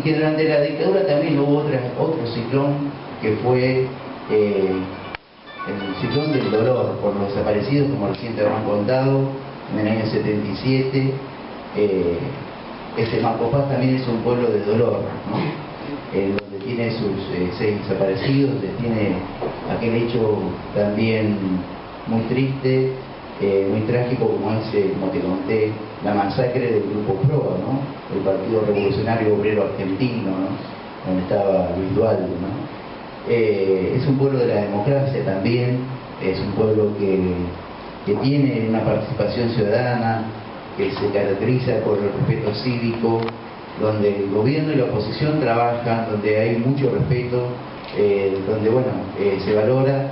que durante la dictadura también hubo otro ciclón que fue el ciclón del dolor por los desaparecidos, como recién te habrán contado, en el año 77. Marcos Paz también es un pueblo de dolor, ¿no? Donde tiene sus 6 desaparecidos, donde tiene aquel hecho también muy triste, muy trágico, como es, como te conté, la masacre del Grupo PROA, ¿no? El Partido Revolucionario Obrero Argentino, ¿no? Donde estaba Luis Dualde, ¿no? Es un pueblo de la democracia también, es un pueblo que tiene una participación ciudadana, que se caracteriza por el respeto cívico, donde el gobierno y la oposición trabajan, donde hay mucho respeto, donde bueno, se valora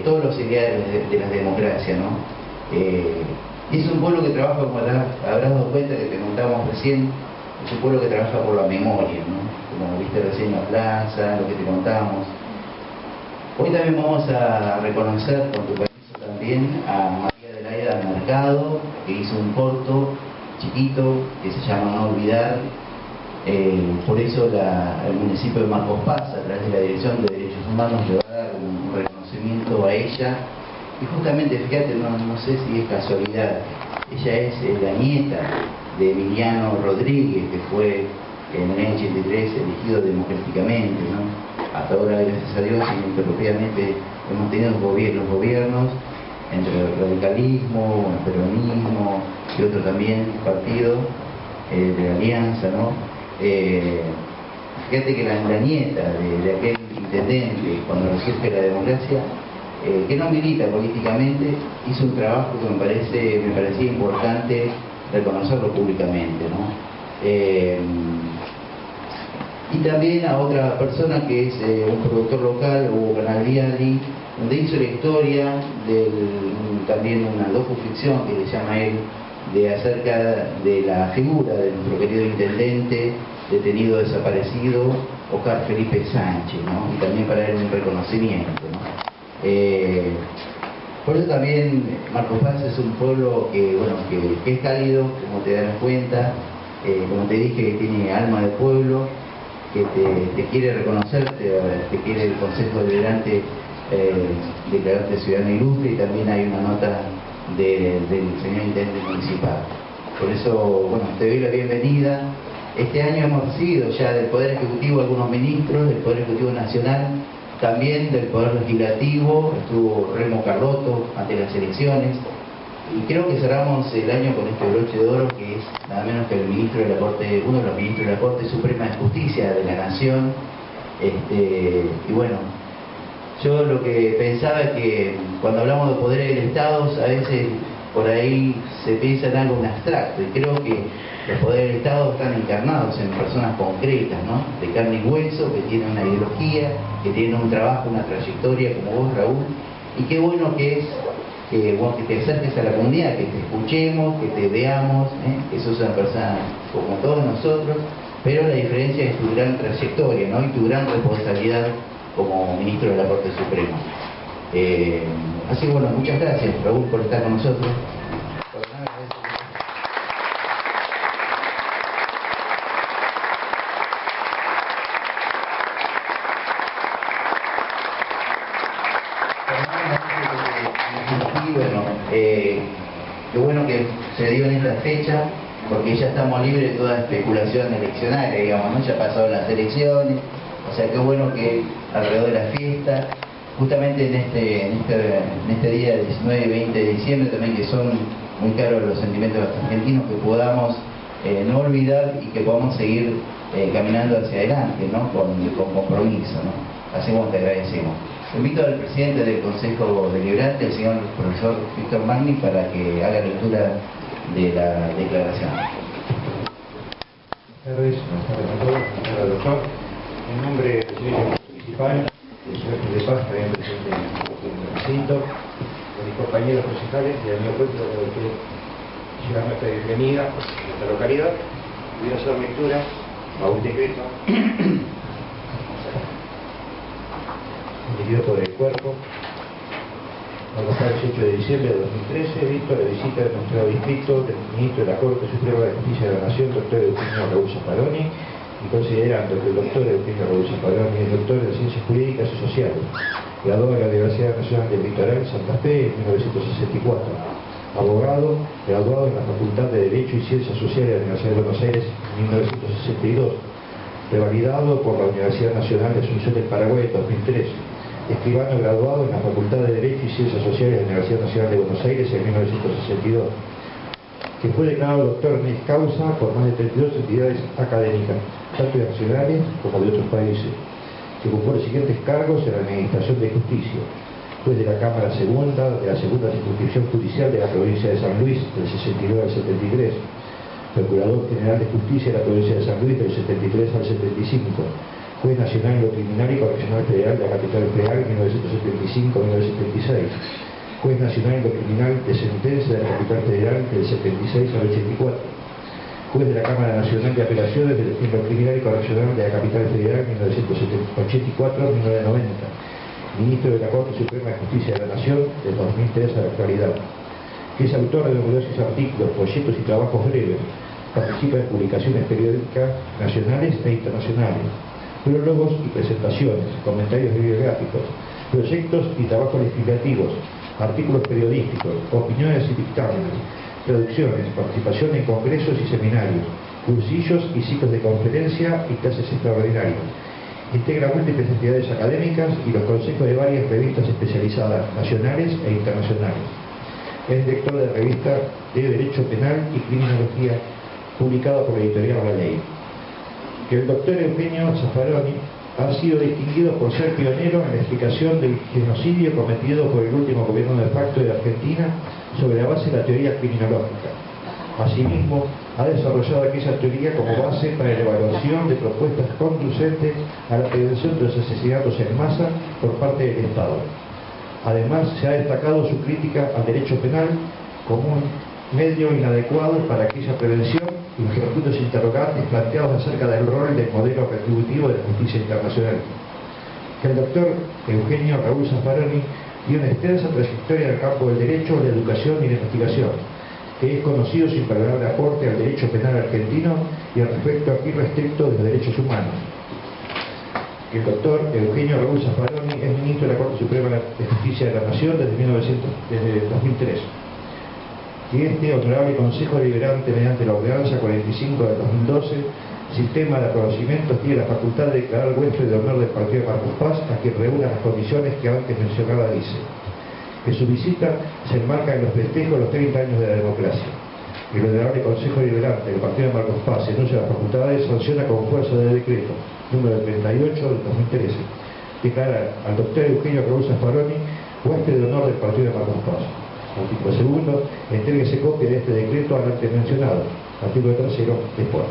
todos los ideales de la democracia, ¿no? Es un pueblo que trabaja, como habrás dado cuenta que te contábamos recién, es un pueblo que trabaja por la memoria, ¿no? Como viste recién la plaza, lo que te contamos. Hoy también vamos a reconocer, con tu permiso también, a Mercado, que hizo un corto chiquito que se llama No Olvidar. Por eso el municipio de Marcos Paz, a través de la Dirección de Derechos Humanos, le va a dar un reconocimiento a ella. Y justamente, fíjate, no sé si es casualidad, ella es la nieta de Emiliano Rodríguez, que fue en el año 83 elegido democráticamente, ¿no? Hasta ahora, gracias a Dios, ininterrumpidamente hemos tenido los gobiernos entre el radicalismo, el peronismo y otro también partido de la Alianza, ¿no? Fíjate que la nieta de aquel intendente, cuando resurge la democracia, que no milita políticamente, hizo un trabajo que me parecía importante reconocerlo públicamente, ¿no? Y también a otra persona que es un productor local, Hugo Canaldiali, donde hizo la historia también una docuficción que le llama él, acerca de la figura de nuestro querido intendente detenido desaparecido, Oscar Felipe Sánchez, ¿no? Y también para él un reconocimiento, ¿no? Por eso también Marcos Paz es un pueblo que es cálido, como te darás cuenta, como te dije, que tiene alma de pueblo, que te quiere reconocer, te quiere el Consejo Deliberante declararte ciudadano ilustre, y también hay una nota del señor intendente municipal. Por eso, bueno, te doy la bienvenida. Este año hemos recibido ya del Poder Ejecutivo algunos ministros, del Poder Ejecutivo Nacional, también del Poder Legislativo, estuvo Remo Carlotto ante las elecciones, y creo que cerramos el año con este broche de oro, que es nada menos que uno de los ministros de la Corte Suprema de Justicia de la Nación. Y bueno, yo lo que pensaba es que cuando hablamos de poderes del Estado, a veces por ahí se piensa en algo abstracto, y creo que los poderes del Estado están encarnados en personas concretas, ¿no? De carne y hueso, que tienen una ideología, que tienen un trabajo, una trayectoria, como vos, Raúl. Y qué bueno que es que te acerques a la comunidad, que te escuchemos, que te veamos, que sos una persona como todos nosotros, pero la diferencia es tu gran trayectoria, ¿no? Y tu gran responsabilidad como ministro de la Corte Suprema. Así que bueno, muchas gracias, Raúl, por estar con nosotros. Qué bueno que se dio en esta fecha, porque ya estamos libres de toda especulación eleccionaria, digamos, ¿no? Ya pasaron las elecciones, o sea, qué bueno que alrededor de la fiesta, justamente en este día 19 y 20 de diciembre también, que son muy caros los sentimientos argentinos, que podamos no olvidar y que podamos seguir caminando hacia adelante, ¿no? Con compromiso, ¿no? Así como te agradecemos. Invito al presidente del Consejo Deliberante, el señor profesor Víctor Magni, para que haga lectura de la declaración. Buenas tardes a todos, señor doctor. En nombre del Servicio Municipal, del señor de Paz, también presidente del recinto, de mis compañeros concejales y al mío pueblo que lleva nuestra bienvenida a nuestra localidad, voy a hacer lectura a un decreto emitido por el Cuerpo, el 18 de diciembre de 2013, visto la visita del magistrado distrito del ministro de la Corte Suprema de Justicia de la Nación, doctor Eugenio Raúl Zaffaroni, y considerando que el doctor Eugenio Raúl Zaffaroni es doctor en Ciencias Jurídicas y Sociales, graduado en la Universidad Nacional del Litoral Santa Fe en 1964, abogado, graduado en la Facultad de Derecho y Ciencias Sociales de la Universidad de Buenos Aires en 1962, revalidado por la Universidad Nacional de Asunción del Paraguay en 2003, escribano graduado en la Facultad de Derecho y Ciencias Sociales de la Universidad Nacional de Buenos Aires en 1962, que fue declarado doctor en causa por más de 32 entidades académicas, tanto nacionales como de otros países, que ocupó los siguientes cargos en la Administración de Justicia: juez de la Cámara Segunda, de la Segunda Circunscripción Judicial de la Provincia de San Luis, del 69 al 73, Procurador General de Justicia de la Provincia de San Luis, del 73 al 75, Juez Nacional en lo Criminal y Correccional Federal de la Capital Federal, 1975-1976, Juez Nacional en lo Criminal de Sentencia de la Capital Federal, del 76 al 84, Juez de la Cámara Nacional de Apelaciones en lo Criminal y Correccional de la Capital Federal, 1984-1990, Ministro de la Corte Suprema de Justicia de la Nación, del 2003 a la actualidad, que es autor de numerosos artículos, folletos y trabajos breves, participa en publicaciones periódicas nacionales e internacionales, prólogos y presentaciones, comentarios bibliográficos, proyectos y trabajos legislativos, artículos periodísticos, opiniones y dictámenes, traducciones, participación en congresos y seminarios, cursillos y ciclos de conferencia y clases extraordinarias. Integra múltiples entidades académicas y los consejos de varias revistas especializadas, nacionales e internacionales. Es director de la revista de Derecho Penal y Criminología, publicada por la editorial La Ley. Que el doctor Eugenio Zaffaroni ha sido distinguido por ser pionero en la explicación del genocidio cometido por el último gobierno de facto de Argentina sobre la base de la teoría criminológica. Asimismo, ha desarrollado aquella teoría como base para la evaluación de propuestas conducentes a la prevención de los asesinatos en masa por parte del Estado. Además, se ha destacado su crítica al derecho penal como un medio inadecuado para aquella prevención y los profundos interrogantes planteados acerca del rol del modelo retributivo de la justicia internacional. Que el doctor Eugenio Raúl Zaffaroni tiene una extensa trayectoria en el campo del derecho, la educación y la investigación, que es conocido su imperdonable aporte al derecho penal argentino y al respecto aquí restricto de los derechos humanos. Que el doctor Eugenio Raúl Zaffaroni es ministro de la Corte Suprema de Justicia de la Nación desde 2003. Que este honorable Consejo Deliberante, mediante la Ordenanza 45 del 2012, Sistema de Reconocimientos, tiene la facultad de declarar huésped de honor del partido de Marcos Paz, a quien reúna las condiciones que antes mencionada dice. Que su visita se enmarca en los festejos de los 30 años de la democracia. Que el honorable Consejo Deliberante del partido de Marcos Paz, en uso de las facultades, sanciona con fuerza de decreto número 38 del 2013, declarar al doctor Eugenio Raúl Zaffaroni huésped de honor del partido de Marcos Paz. Artículo segundo, entréguese copia de este decreto al antes mencionado. Artículo tercero, después.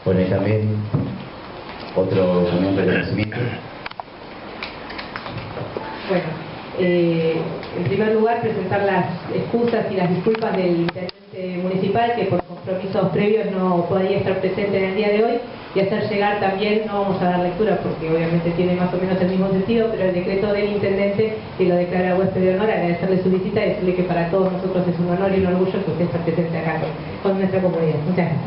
Bueno, y también otro reconocimiento. Bueno, en primer lugar presentar las excusas y las disculpas del intendente municipal, que por compromisos previos no podía estar presente en el día de hoy, y hacer llegar también, no vamos a dar lectura porque obviamente tiene más o menos el mismo sentido, pero el decreto del intendente que lo declara huésped de honor, agradecerle su visita y decirle que para todos nosotros es un honor y un orgullo que usted esté presente acá con nuestra comunidad. Muchas gracias.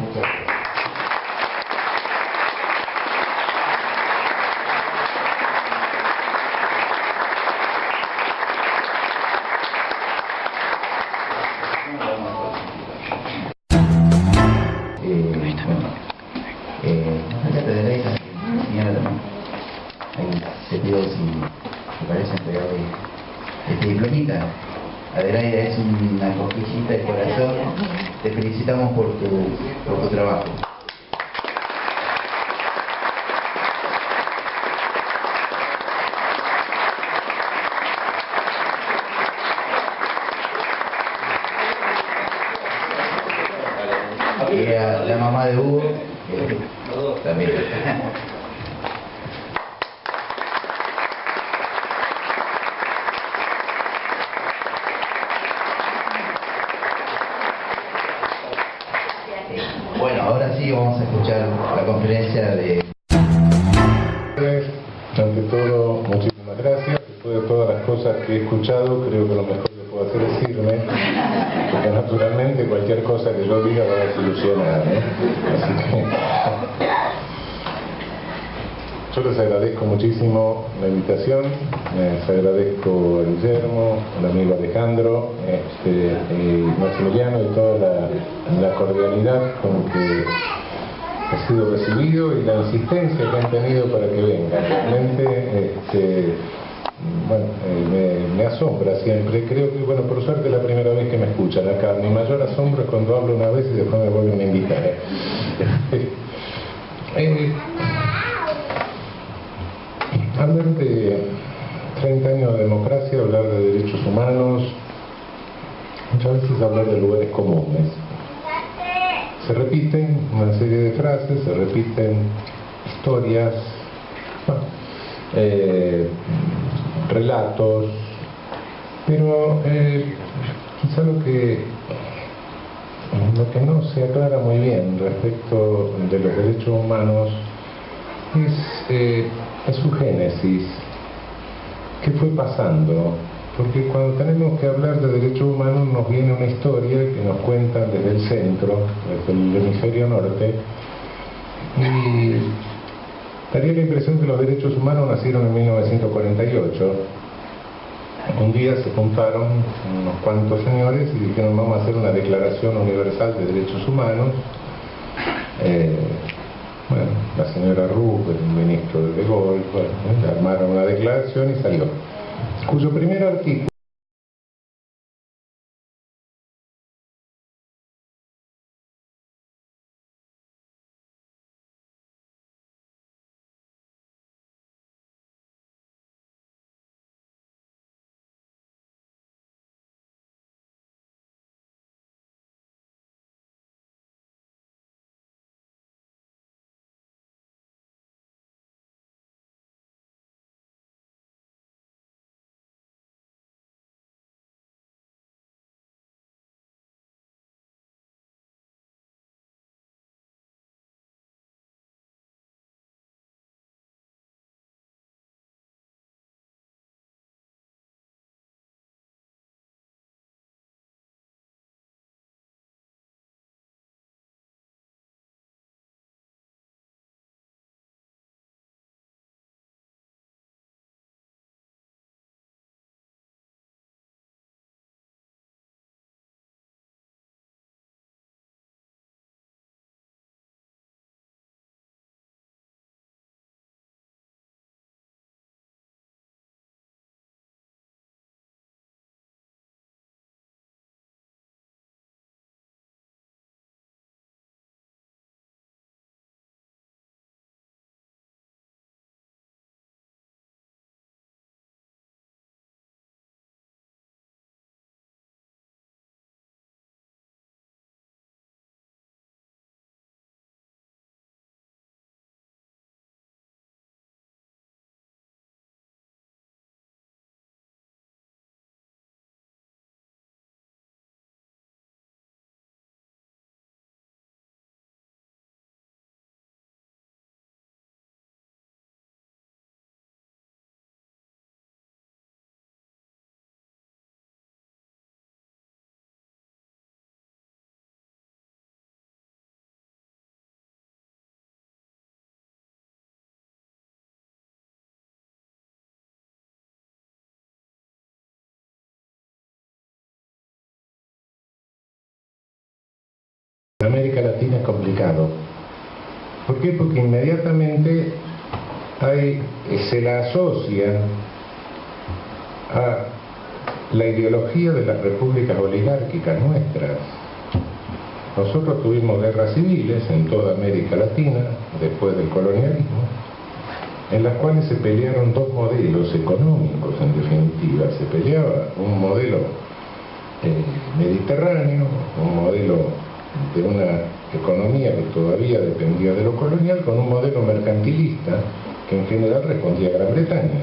Diplomita. Adelaida, es una cosquillita de corazón. Te felicitamos por tu trabajo. Y a la mamá de Hugo, también. sí vamos a escuchar la conferencia de... Ante todo, muchísimas gracias. Después de todas las cosas que he escuchado, creo que lo mejor que puedo hacer es irme, porque naturalmente cualquier cosa que yo diga va a desilusionar, ¿no? Así que yo les agradezco muchísimo la invitación, les agradezco a Guillermo, al amigo Alejandro, Maximiliano y toda la cordialidad con que he sido recibido y la insistencia que han tenido para que vengan. Realmente, bueno, me asombra siempre. Creo que, bueno, por suerte es la primera vez que me escuchan acá. Mi mayor asombro es cuando hablo una vez y después me vuelven a invitar. Hablar de 30 años de democracia, hablar de derechos humanos, muchas veces hablar de lugares comunes. Se repiten una serie de frases, se repiten historias, relatos, pero quizá lo que no se aclara muy bien respecto de los derechos humanos es su génesis. ¿Qué fue pasando? Porque cuando tenemos que hablar de derechos humanos nos viene una historia que nos cuentan desde el centro, desde el hemisferio norte, y daría la impresión que los derechos humanos nacieron en 1948. Un día se juntaron unos cuantos señores y dijeron: vamos a hacer una declaración universal de derechos humanos. Bueno, la señora Rupert, el ministro de Gaulle, bueno, armaron una declaración y salió, cuyo primer artículo en América Latina es complicado. ¿Por qué? Porque inmediatamente se la asocia a la ideología de las repúblicas oligárquicas nuestras. Nosotros tuvimos guerras civiles en toda América Latina después del colonialismo, en las cuales se pelearon dos modelos económicos, en definitiva. Se peleaba un modelo mediterráneo, un modelo de una economía que todavía dependía de lo colonial, con un modelo mercantilista que en general respondía a Gran Bretaña.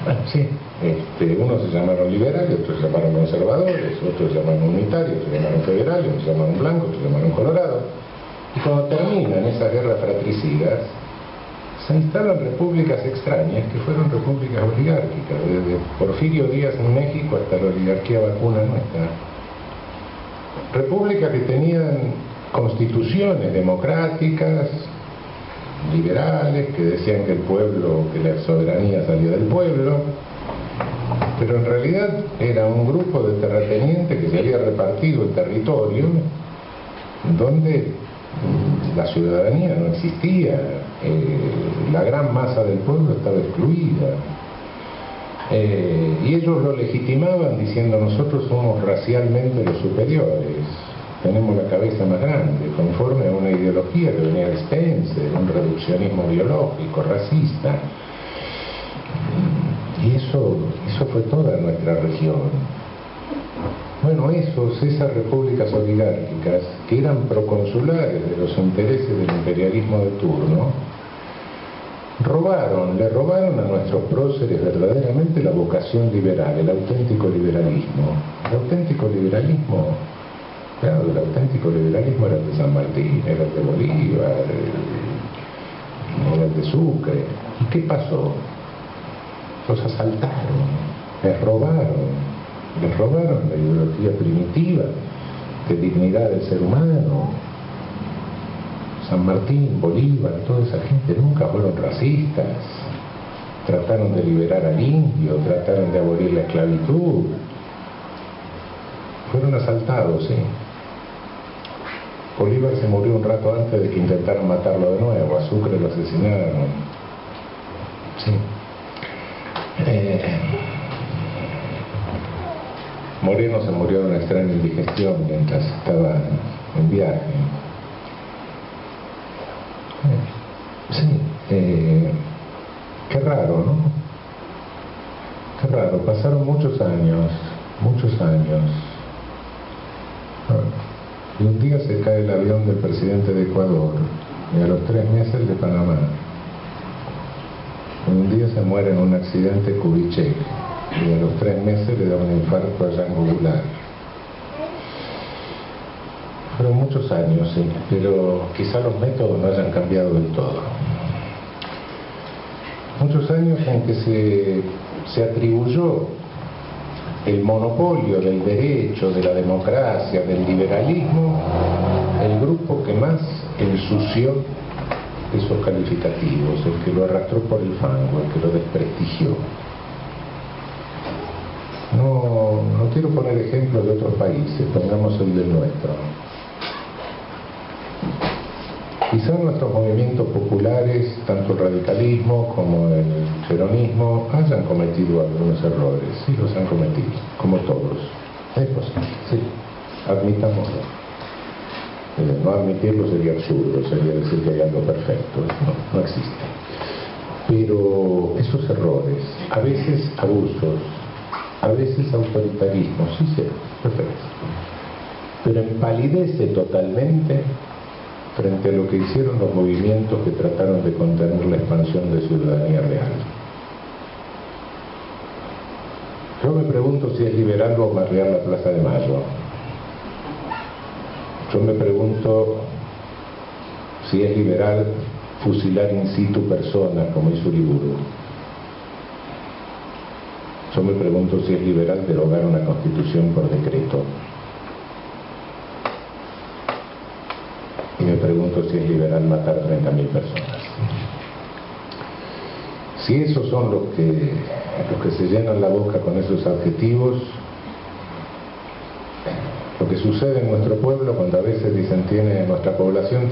Bueno, sí, unos se llamaron liberales, otros se llamaron conservadores, otros se llamaron unitarios, otros se llamaron federales, otros se llamaron blancos, otros se llamaron colorados. Y cuando terminan esas guerras fratricidas, se instalan repúblicas extrañas que fueron repúblicas oligárquicas, desde Porfirio Díaz en México hasta la oligarquía vacuna nuestra. Repúblicas que tenían constituciones democráticas, liberales, que decían que el pueblo, que la soberanía salía del pueblo, pero en realidad era un grupo de terratenientes que se había repartido el territorio, donde la ciudadanía no existía, la gran masa del pueblo estaba excluida, y ellos lo legitimaban diciendo: nosotros somos racialmente los superiores, tenemos la cabeza más grande, conforme a una ideología que venía de Spencer, un reduccionismo biológico, racista. Y eso fue toda nuestra región. Bueno, esas repúblicas oligárquicas, que eran proconsulares de los intereses del imperialismo de turno, le robaron a nuestros próceres verdaderamente la vocación liberal, el auténtico liberalismo. El auténtico liberalismo, claro, el auténtico liberalismo era el de San Martín, era el de Bolívar, era el de Sucre. ¿Y qué pasó? Los asaltaron, les robaron la ideología primitiva de dignidad del ser humano. San Martín, Bolívar, toda esa gente nunca fueron racistas, trataron de liberar al indio, trataron de abolir la esclavitud, fueron asaltados, sí. Bolívar se murió un rato antes de que intentaran matarlo de nuevo, a Sucre lo asesinaron, sí. Moreno se murió de una extraña indigestión mientras estaba en viaje. Sí, qué raro, ¿no? Qué raro, pasaron muchos años. Y un día se cae el avión del presidente de Ecuador, y a los 3 meses el de Panamá. Y un día se muere en un accidente Kubitschek, y a los 3 meses le da un infarto a yugular. Fueron muchos años, sí, pero quizá los métodos no hayan cambiado del todo. Muchos años en que se atribuyó el monopolio del derecho, de la democracia, del liberalismo, el grupo que más ensució esos calificativos, el que lo arrastró por el fango, el que lo desprestigió. No quiero poner ejemplos de otros países, pongamos el del nuestro. Quizá nuestros movimientos populares, tanto el radicalismo como el peronismo, hayan cometido algunos errores, sí los han cometido, como todos. Es posible, sí, admitámoslo. No admitirlo sería absurdo, sería decir que hay algo perfecto, no existe. Pero esos errores, a veces abusos, a veces autoritarismo, sí, perfecto. Pero empalidece totalmente frente a lo que hicieron los movimientos que trataron de contener la expansión de ciudadanía real. Yo me pregunto si es liberal bombardear la Plaza de Mayo. Yo me pregunto si es liberal fusilar in situ personas como hizo Uriburu. Yo me pregunto si es liberal derogar una constitución por decreto. Y me pregunto si es liberal matar 30.000 personas. Si esos son los que se llenan la boca con esos adjetivos, lo que sucede en nuestro pueblo cuando a veces dicen nuestra población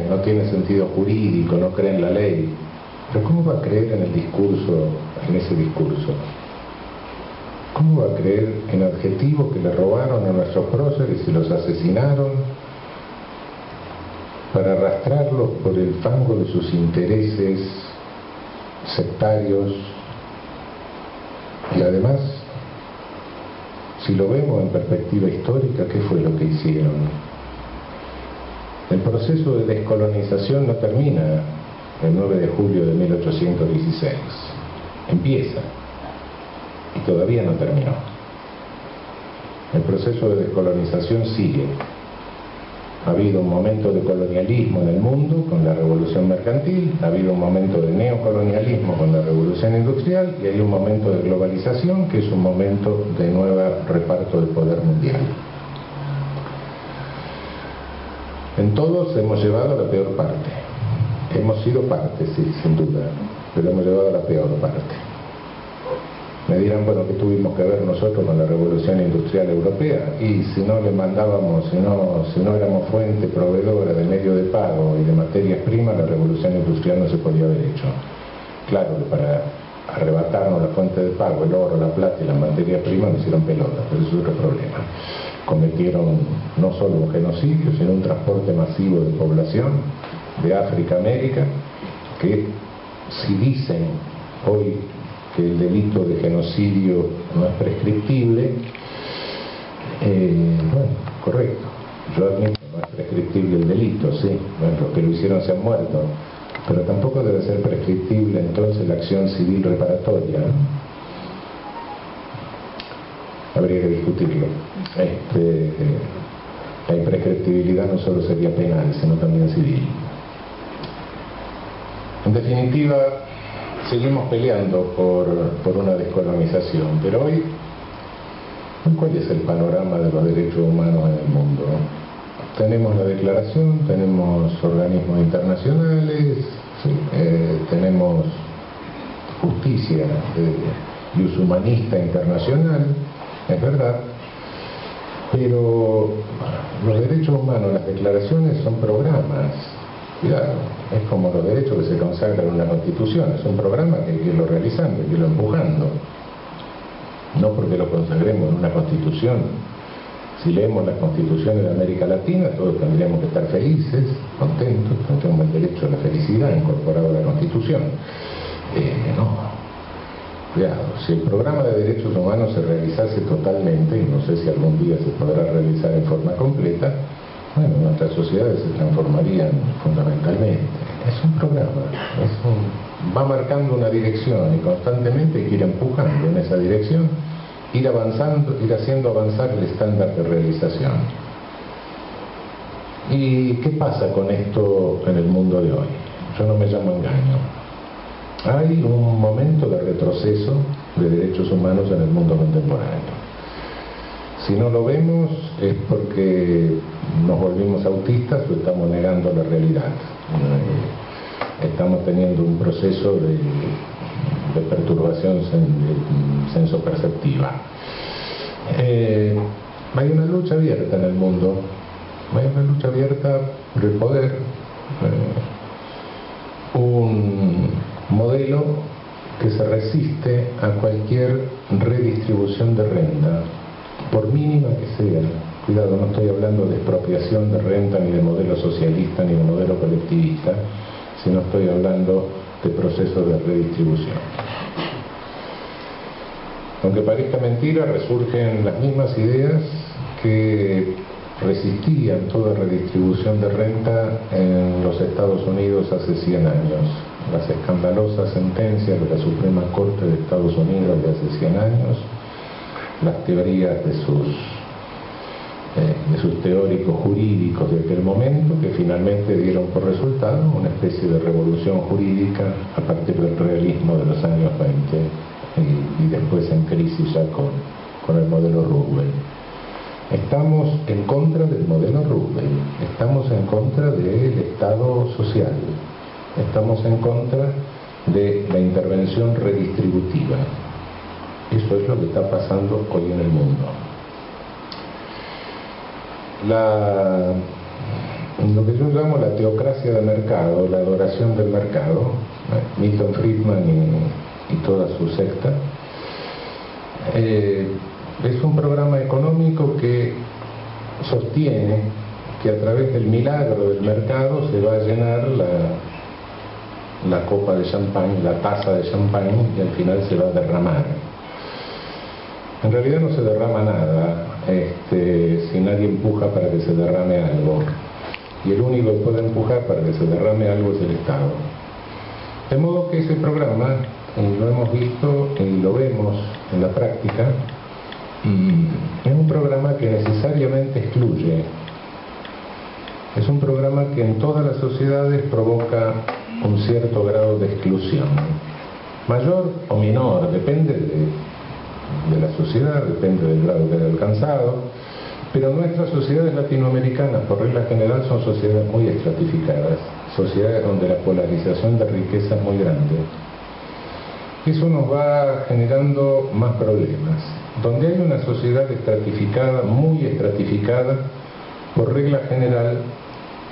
no tiene sentido jurídico, no cree en la ley. Pero ¿cómo va a creer en el discurso, en ese discurso? ¿Cómo va a creer en adjetivos que le robaron a nuestros próceres y los asesinaron para arrastrarlos por el fango de sus intereses sectarios? Y además, si lo vemos en perspectiva histórica, ¿qué fue lo que hicieron? El proceso de descolonización no termina el 9 de julio de 1816. Empieza y todavía no terminó. El proceso de descolonización sigue. Ha habido un momento de colonialismo en el mundo con la revolución mercantil, ha habido un momento de neocolonialismo con la revolución industrial y hay un momento de globalización que es un momento de nuevo reparto del poder mundial. En todos hemos llevado la peor parte. Hemos sido parte, sí, sin duda, pero hemos llevado la peor parte. Me dirán, bueno, ¿qué tuvimos que ver nosotros con la revolución industrial europea? Y si no le mandábamos, si no éramos fuente proveedora de medio de pago y de materias primas, la revolución industrial no se podía haber hecho. Claro que para arrebatarnos la fuente de pago, el oro, la plata y las materias primas nos hicieron pelota, pero eso es otro problema. Cometieron no solo un genocidio, sino un transporte masivo de población de África a América, que si dicen hoy que el delito de genocidio no es prescriptible, bueno, correcto, yo admito que no es prescriptible el delito, sí, bueno, los que lo hicieron se han muerto, pero tampoco debe ser prescriptible entonces la acción civil reparatoria. Habría que discutirlo. La imprescriptibilidad no solo sería penal, sino también civil. En definitiva, seguimos peleando por una descolonización, pero hoy, ¿cuál es el panorama de los derechos humanos en el mundo? Tenemos la declaración, tenemos organismos internacionales, sí, tenemos justicia y uso humanista internacional, es verdad, pero los derechos humanos, las declaraciones son programas. Cuidado, es como los derechos que se consagran en una constitución, es un programa que hay que irlo realizando, hay que irlo empujando. No porque lo consagremos en una constitución. Si leemos las constituciones de América Latina, todos tendríamos que estar felices, contentos, tenemos el derecho a la felicidad incorporado a la constitución. No, cuidado, si el programa de derechos humanos se realizase totalmente, y no sé si algún día se podrá realizar en forma completa, bueno, nuestras sociedades se transformarían fundamentalmente. Es un programa, va marcando una dirección y constantemente hay que ir empujando en esa dirección, ir avanzando, ir haciendo avanzar el estándar de realización. ¿Y qué pasa con esto en el mundo de hoy? Yo no me llamo engaño. Hay un momento de retroceso de derechos humanos en el mundo contemporáneo. Si no lo vemos es porque nos volvimos autistas o estamos negando la realidad. Estamos teniendo un proceso de perturbación sensoperceptiva. Hay una lucha abierta en el mundo, hay una lucha abierta por el poder, un modelo que se resiste a cualquier redistribución de renta, por mínima que sea. Cuidado, no estoy hablando de expropiación de renta, ni de modelo socialista, ni de modelo colectivista, sino estoy hablando de procesos de redistribución. Aunque parezca mentira, resurgen las mismas ideas que resistían toda redistribución de renta en los Estados Unidos hace 100 años. Las escandalosas sentencias de la Suprema Corte de Estados Unidos de hace 100 años, las teorías de sus teóricos jurídicos de aquel momento, que finalmente dieron por resultado una especie de revolución jurídica a partir del realismo de los años 20 y después en crisis ya con el modelo Roosevelt. Estamos en contra del modelo Roosevelt, estamos en contra del Estado social, estamos en contra de la intervención redistributiva. Eso es lo que está pasando hoy en el mundo. Lo que yo llamo la teocracia de mercado, la adoración del mercado, Milton Friedman y toda su secta, es un programa económico que sostiene que a través del milagro del mercado se va a llenar la copa de champán, la taza de champán, y al final se va a derramar. En realidad no se derrama nada si nadie empuja para que se derrame algo, y el único que puede empujar para que se derrame algo es el Estado. De modo que ese programa, lo hemos visto y lo vemos en la práctica, es un programa que necesariamente excluye Es un programa que en todas las sociedades provoca un cierto grado de exclusión, mayor o menor, depende de la sociedad, depende del grado que haya alcanzado, pero nuestras sociedades latinoamericanas, por regla general, son sociedades muy estratificadas, sociedades donde la polarización de riqueza es muy grande. Eso nos va generando más problemas. Donde hay una sociedad estratificada, muy estratificada, por regla general,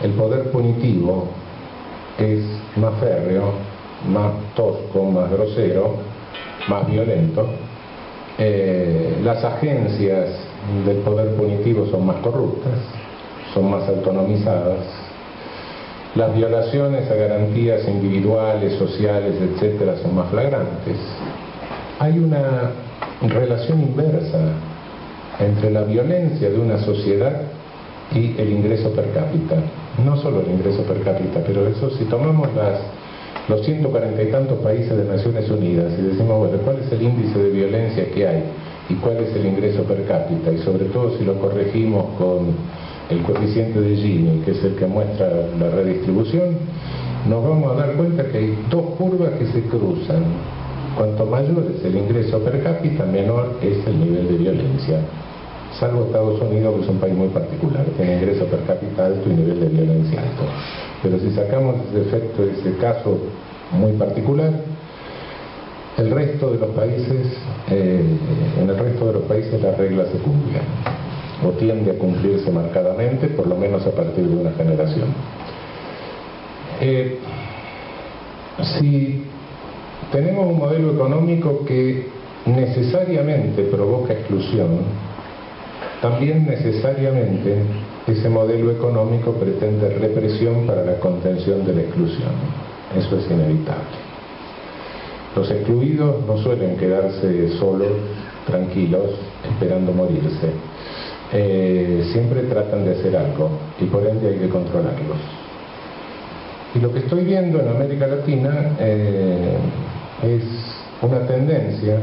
el poder punitivo es más férreo, más tosco, más grosero, más violento. Las agencias del poder punitivo son más corruptas, son más autonomizadas. Las violaciones a garantías individuales, sociales, etcétera, son más flagrantes. Hay una relación inversa entre la violencia de una sociedad y el ingreso per cápita. No solo el ingreso per cápita, pero eso, si tomamos los 140 y tantos países de Naciones Unidas y decimos, bueno, ¿cuál es el índice de violencia que hay? ¿Y cuál es el ingreso per cápita? Y sobre todo si lo corregimos con el coeficiente de Gini, que es el que muestra la redistribución, nos vamos a dar cuenta que hay dos curvas que se cruzan. Cuanto mayor es el ingreso per cápita, menor es el nivel de violencia. Salvo Estados Unidos, que es un país muy particular, tiene ingreso per cápita alto y nivel de violencia alto. Pero si sacamos ese efecto, ese caso muy particular, el resto de los países, en el resto de los países las reglas se cumplen, o tiende a cumplirse marcadamente, por lo menos a partir de una generación. Si tenemos un modelo económico que necesariamente provoca exclusión, también necesariamente ese modelo económico pretende represión para la contención de la exclusión. Eso es inevitable. Los excluidos no suelen quedarse solos, tranquilos, esperando morirse. Siempre tratan de hacer algo y por ende hay que controlarlos. Y lo que estoy viendo en América Latina es una tendencia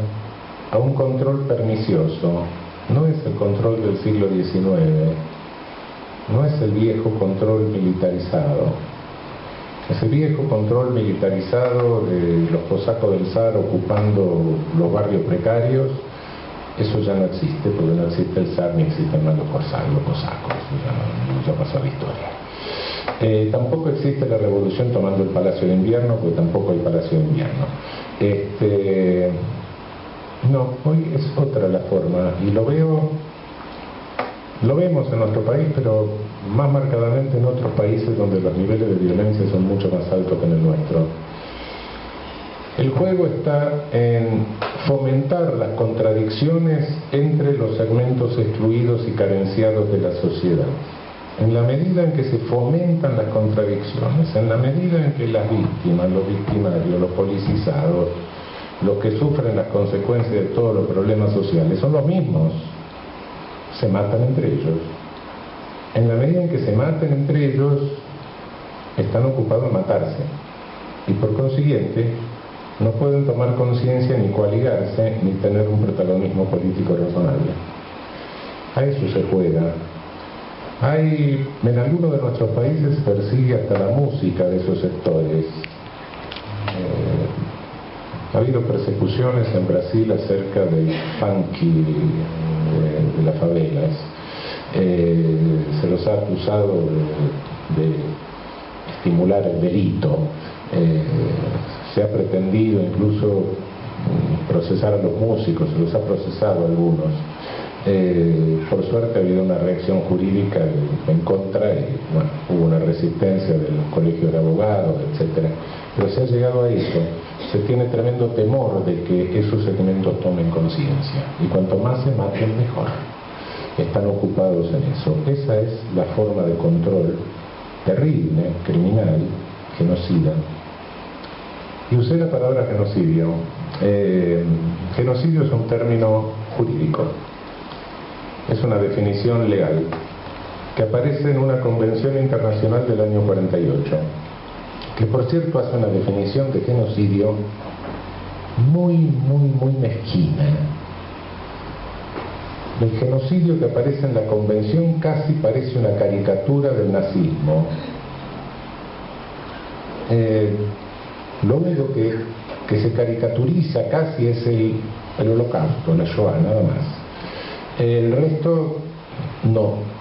a un control pernicioso. No es el control del siglo XIX, no es el viejo control militarizado. Ese viejo control militarizado de los cosacos del zar ocupando los barrios precarios, eso ya no existe, porque no existe el zar ni existen más los cosacos, ya pasó la historia. Tampoco existe la revolución tomando el Palacio de Invierno, porque tampoco hay Palacio de Invierno. No, hoy es otra la forma, y lo vemos en nuestro país, pero más marcadamente en otros países donde los niveles de violencia son mucho más altos que en el nuestro. El juego está en fomentar las contradicciones entre los segmentos excluidos y carenciados de la sociedad. En la medida en que se fomentan las contradicciones, en la medida en que las víctimas, los victimarios, los politizados, los que sufren las consecuencias de todos los problemas sociales son los mismos, se matan entre ellos. En la medida en que se maten entre ellos, están ocupados en matarse y por consiguiente no pueden tomar conciencia ni coaligarse ni tener un protagonismo político razonable. A eso se juega. En algunos de nuestros países se persigue hasta la música de esos sectores. Ha habido persecuciones en Brasil acerca del funky de las favelas. Se los ha acusado de estimular el delito. Se ha pretendido incluso procesar a los músicos, se los ha procesado a algunos. Por suerte ha habido una reacción jurídica en contra y bueno, hubo una resistencia de los colegios de abogados, etcétera. Pero se ha llegado a eso. Se tiene tremendo temor de que esos segmentos tomen conciencia y cuanto más se maten mejor. Están ocupados en eso. Esa es la forma de control terrible, criminal, genocida. Y usé la palabra genocidio. Genocidio es un término jurídico. Es una definición legal que aparece en una convención internacional del año 48, que por cierto hace una definición de genocidio muy mezquina. El genocidio que aparece en la convención casi parece una caricatura del nazismo. Lo único que se caricaturiza casi es el holocausto, la Shoah, nada más. El resto no.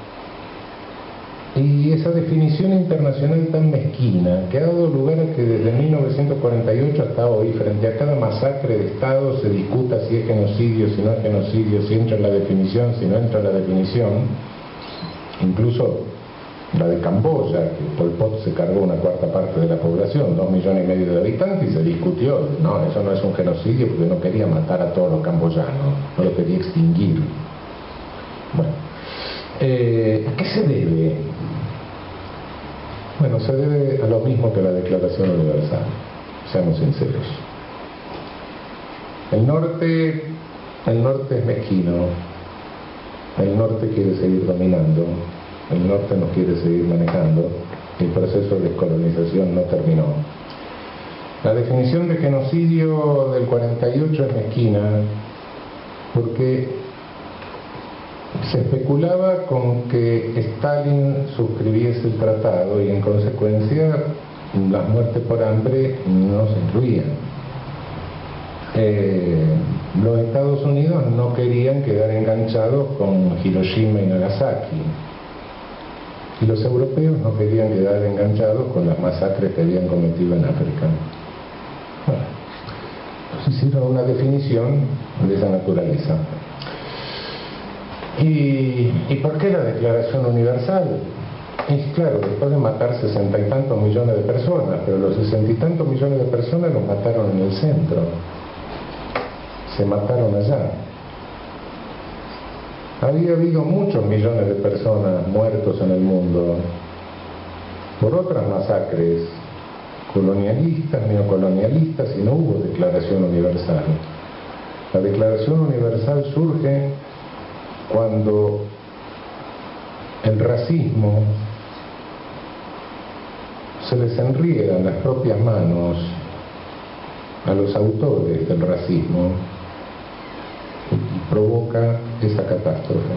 Y esa definición internacional tan mezquina que ha dado lugar a que desde 1948 hasta hoy, frente a cada masacre de Estado, se discuta si es genocidio, si no es genocidio, si entra en la definición, si no entra en la definición. Incluso la de Camboya, que Pol Pot se cargó una cuarta parte de la población, 2,5 millones de habitantes, y se discutió, no, eso no es un genocidio porque no quería matar a todos los camboyanos, no lo quería extinguir. Bueno, ¿a qué se debe? Bueno, se debe a lo mismo que la Declaración Universal, seamos sinceros. El norte es mezquino, el norte quiere seguir dominando, el norte nos quiere seguir manejando, el proceso de descolonización no terminó. La definición de genocidio del 48 es mezquina porque se especulaba con que Stalin suscribiese el tratado y en consecuencia las muertes por hambre no se incluían. Los Estados Unidos no querían quedar enganchados con Hiroshima y Nagasaki y los europeos no querían quedar enganchados con las masacres que habían cometido en África. Bueno, pues hicieron una definición de esa naturaleza. ¿Y por qué la Declaración Universal? Es claro, después de matar 60 y tantos millones de personas, pero los 60 y tantos millones de personas los mataron en el centro, se mataron allá. Había habido muchos millones de personas muertos en el mundo por otras masacres colonialistas, neocolonialistas, y no hubo Declaración Universal. La Declaración Universal surge cuando el racismo se les enrieda en las propias manos a los autores del racismo y provoca esa catástrofe.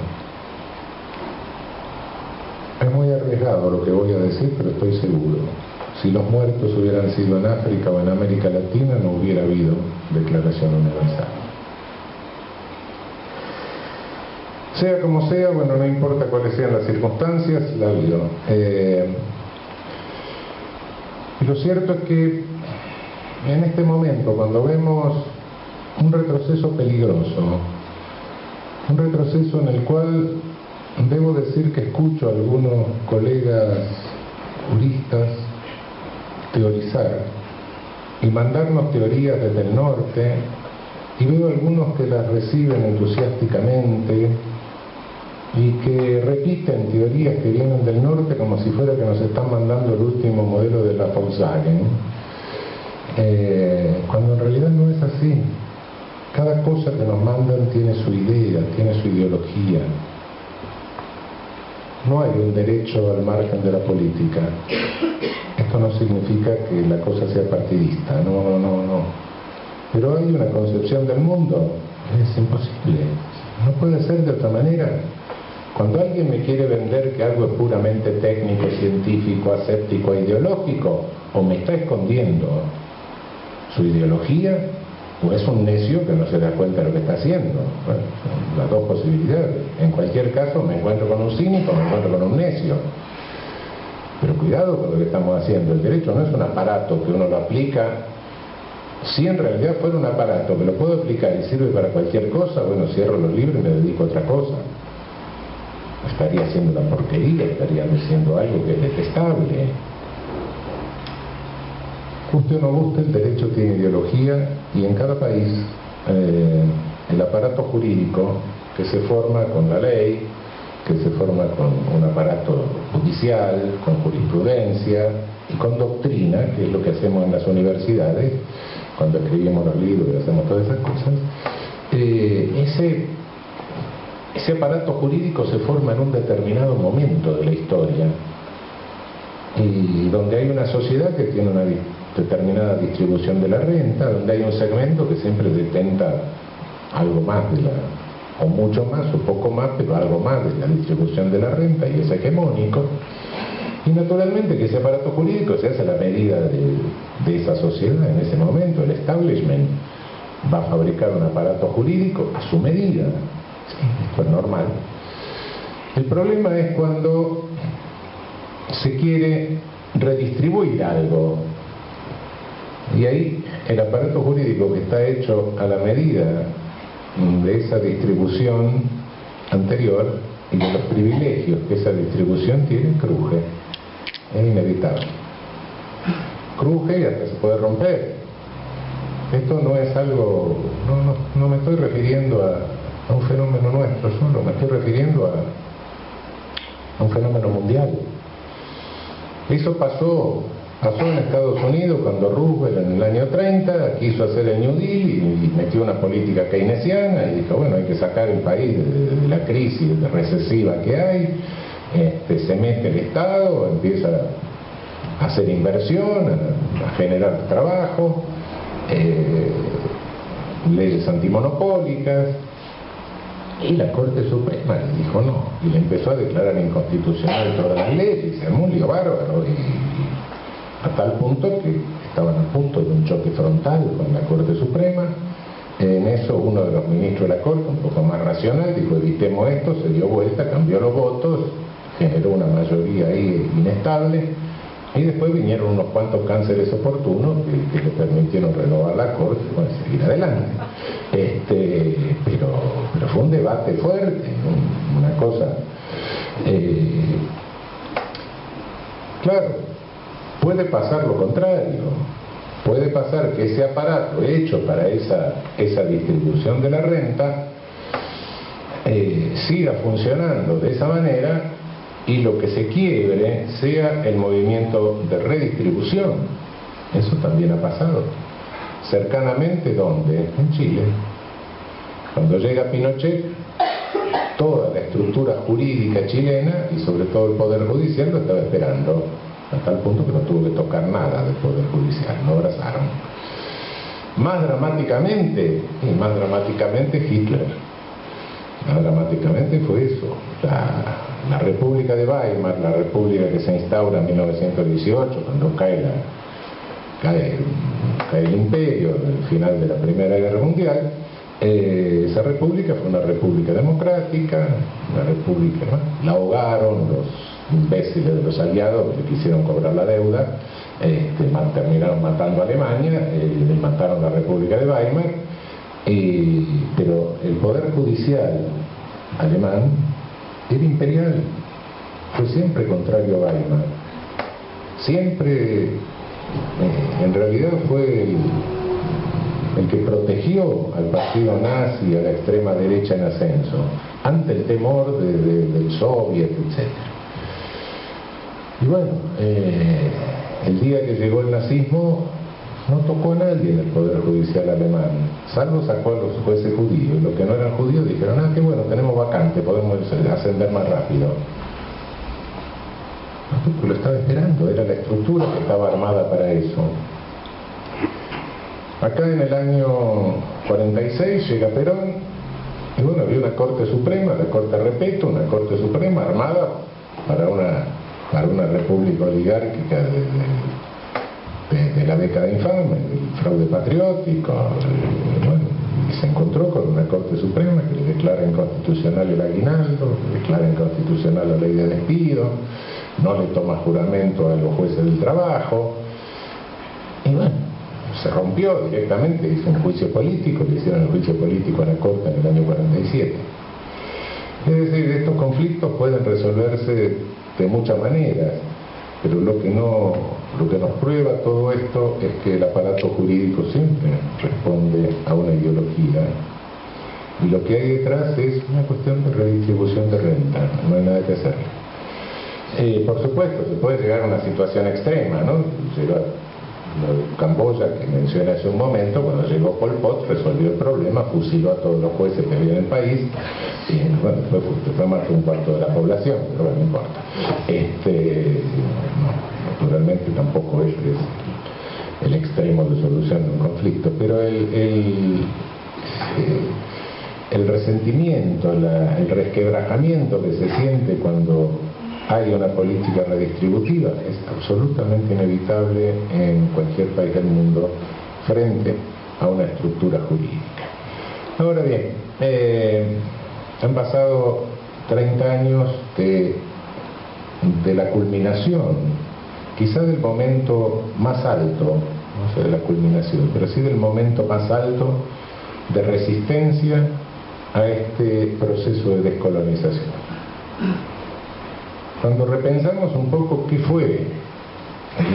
Es muy arriesgado lo que voy a decir, pero estoy seguro. Si los muertos hubieran sido en África o en América Latina, no hubiera habido Declaración Universal. Sea como sea, bueno, no importa cuáles sean las circunstancias, la ha habido. Y lo cierto es que en este momento, cuando vemos un retroceso peligroso, un retroceso en el cual debo decir que escucho a algunos colegas juristas teorizar y mandarnos teorías desde el norte, y veo algunos que las reciben entusiásticamente y que repiten teorías que vienen del norte como si fuera que nos están mandando el último modelo de la Volkswagen, cuando en realidad no es así. Cada cosa que nos mandan tiene su idea, tiene su ideología. No hay un derecho al margen de la política. Esto no significa que la cosa sea partidista, no. Pero hay una concepción del mundo, es imposible, no puede ser de otra manera. Cuando alguien me quiere vender que algo es puramente técnico, científico, aséptico, ideológico, o me está escondiendo su ideología, o es un necio que no se da cuenta de lo que está haciendo. Bueno, son las dos posibilidades. En cualquier caso, me encuentro con un cínico, me encuentro con un necio. Pero cuidado con lo que estamos haciendo. El derecho no es un aparato que uno lo aplica. Si en realidad fuera un aparato que lo puedo aplicar y sirve para cualquier cosa, bueno, cierro los libros y me dedico a otra cosa. Estaría haciendo una porquería, estaría diciendo algo que es detestable. Guste o no guste, el derecho tiene ideología, y en cada país el aparato jurídico que se forma con la ley, que se forma con un aparato judicial, con jurisprudencia y con doctrina, que es lo que hacemos en las universidades cuando escribimos los libros y hacemos todas esas cosas. Ese aparato jurídico se forma en un determinado momento de la historia, y donde hay una sociedad que tiene una determinada distribución de la renta, donde hay un segmento que siempre detenta algo más o mucho más, o poco más, pero algo más de la distribución de la renta, y es hegemónico. Y naturalmente que ese aparato jurídico se hace a la medida de esa sociedad. En ese momento el establishment va a fabricar un aparato jurídico a su medida. Sí, esto es normal. El problema es cuando se quiere redistribuir algo, y ahí el aparato jurídico que está hecho a la medida de esa distribución anterior y de los privilegios que esa distribución tiene, cruje. Es inevitable. Cruje y hasta se puede romper. Esto no es algo, no me estoy refiriendo a un fenómeno nuestro solo, me estoy refiriendo a un fenómeno mundial. Eso pasó en Estados Unidos cuando Roosevelt en el año 30 quiso hacer el New Deal y metió una política keynesiana y dijo, bueno, hay que sacar el país de la crisis recesiva que hay. Se mete el Estado, empieza a hacer inversión, a generar trabajo, leyes antimonopólicas, y la Corte Suprema le dijo no, y le empezó a declarar inconstitucional todas las leyes, y se armó un lío bárbaro, y a tal punto que estaban a punto de un choque frontal con la Corte Suprema. En eso uno de los ministros de la Corte, un poco más racional, dijo evitemos esto, se dio vuelta, cambió los votos, generó una mayoría ahí inestable, y después vinieron unos cuantos cánceres oportunos que le permitieron renovar la Corte y bueno, seguir adelante. Pero fue un debate fuerte, una cosa. Claro, puede pasar lo contrario, puede pasar que ese aparato hecho para esa distribución de la renta siga funcionando de esa manera y lo que se quiebre sea el movimiento de redistribución. Eso también ha pasado. Cercanamente, ¿dónde? En Chile. Cuando llega Pinochet, toda la estructura jurídica chilena y sobre todo el Poder Judicial lo estaba esperando, a tal punto que no tuvo que tocar nada del Poder Judicial, lo abrazaron. Más dramáticamente Hitler. Más dramáticamente fue eso. La República de Weimar, la república que se instaura en 1918, cuando cae el imperio, el final de la Primera Guerra Mundial, esa república fue una república democrática, una república, ¿no? La ahogaron los imbéciles de los aliados que quisieron cobrar la deuda, terminaron matando a Alemania, mataron a la República de Weimar, pero el Poder Judicial alemán era imperial, fue siempre contrario a Weimar, siempre, en realidad fue el que protegió al partido nazi, a la extrema derecha en ascenso, ante el temor del soviet, etc. Y bueno, el día que llegó el nazismo no tocó a nadie en el Poder Judicial alemán, salvo sacó a los jueces judíos, y los que no eran judíos dijeron, qué bueno, tenemos vacante, podemos ascender más rápido. No, lo estaba esperando, era la estructura que estaba armada para eso. Acá en el año 46 llega Perón, y bueno, había una Corte Suprema, la Corte Repeto, una Corte Suprema armada para una república oligárquica de la década infame, el fraude patriótico, bueno, y se encontró con una Corte Suprema que le declara inconstitucional el aguinaldo, le declara inconstitucional la ley de despido, no le toma juramento a los jueces del trabajo, y bueno, se rompió directamente, hizo un juicio político, le hicieron el juicio político a la Corte en el año 47. Es decir, estos conflictos pueden resolverse de muchas maneras, pero lo que nos prueba todo esto es que el aparato jurídico siempre responde a una ideología, y lo que hay detrás es una cuestión de redistribución de renta, no hay nada que hacer. Por supuesto, se puede llegar a una situación extrema, ¿no? Camboya, que mencioné hace un momento, cuando llegó Pol Pot, resolvió el problema, fusiló a todos los jueces que había en el país, y bueno, fue más de un cuarto de la población, pero bueno, no importa. Naturalmente tampoco es el extremo de solución de un conflicto, pero el resentimiento, el resquebrajamiento que se siente cuando hay una política redistributiva es absolutamente inevitable en cualquier país del mundo frente a una estructura jurídica. Ahora bien, han pasado 30 años de la culminación, quizá del momento más alto, no sé de la culminación, pero sí del momento más alto de resistencia a este proceso de descolonización. Cuando repensamos un poco qué fue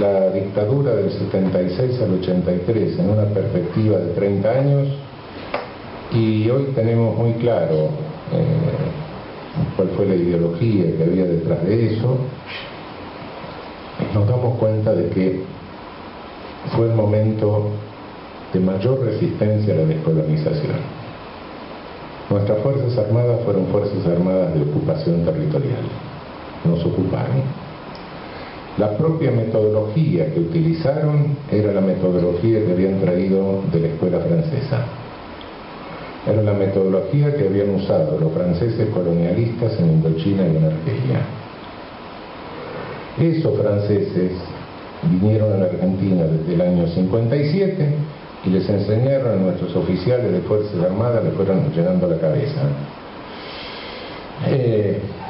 la dictadura del 76 al 83 en una perspectiva de 30 años, y hoy tenemos muy claro cuál fue la ideología que había detrás de eso, nos damos cuenta de que fue el momento de mayor resistencia a la descolonización. Nuestras Fuerzas Armadas fueron Fuerzas Armadas de ocupación territorial, nos ocuparon. La propia metodología que utilizaron era la metodología que habían traído de la escuela francesa. Era la metodología que habían usado los franceses colonialistas en Indochina y en Argelia. Esos franceses vinieron a la Argentina desde el año 57 y les enseñaron a nuestros oficiales de Fuerzas Armadas, les fueron llenando la cabeza.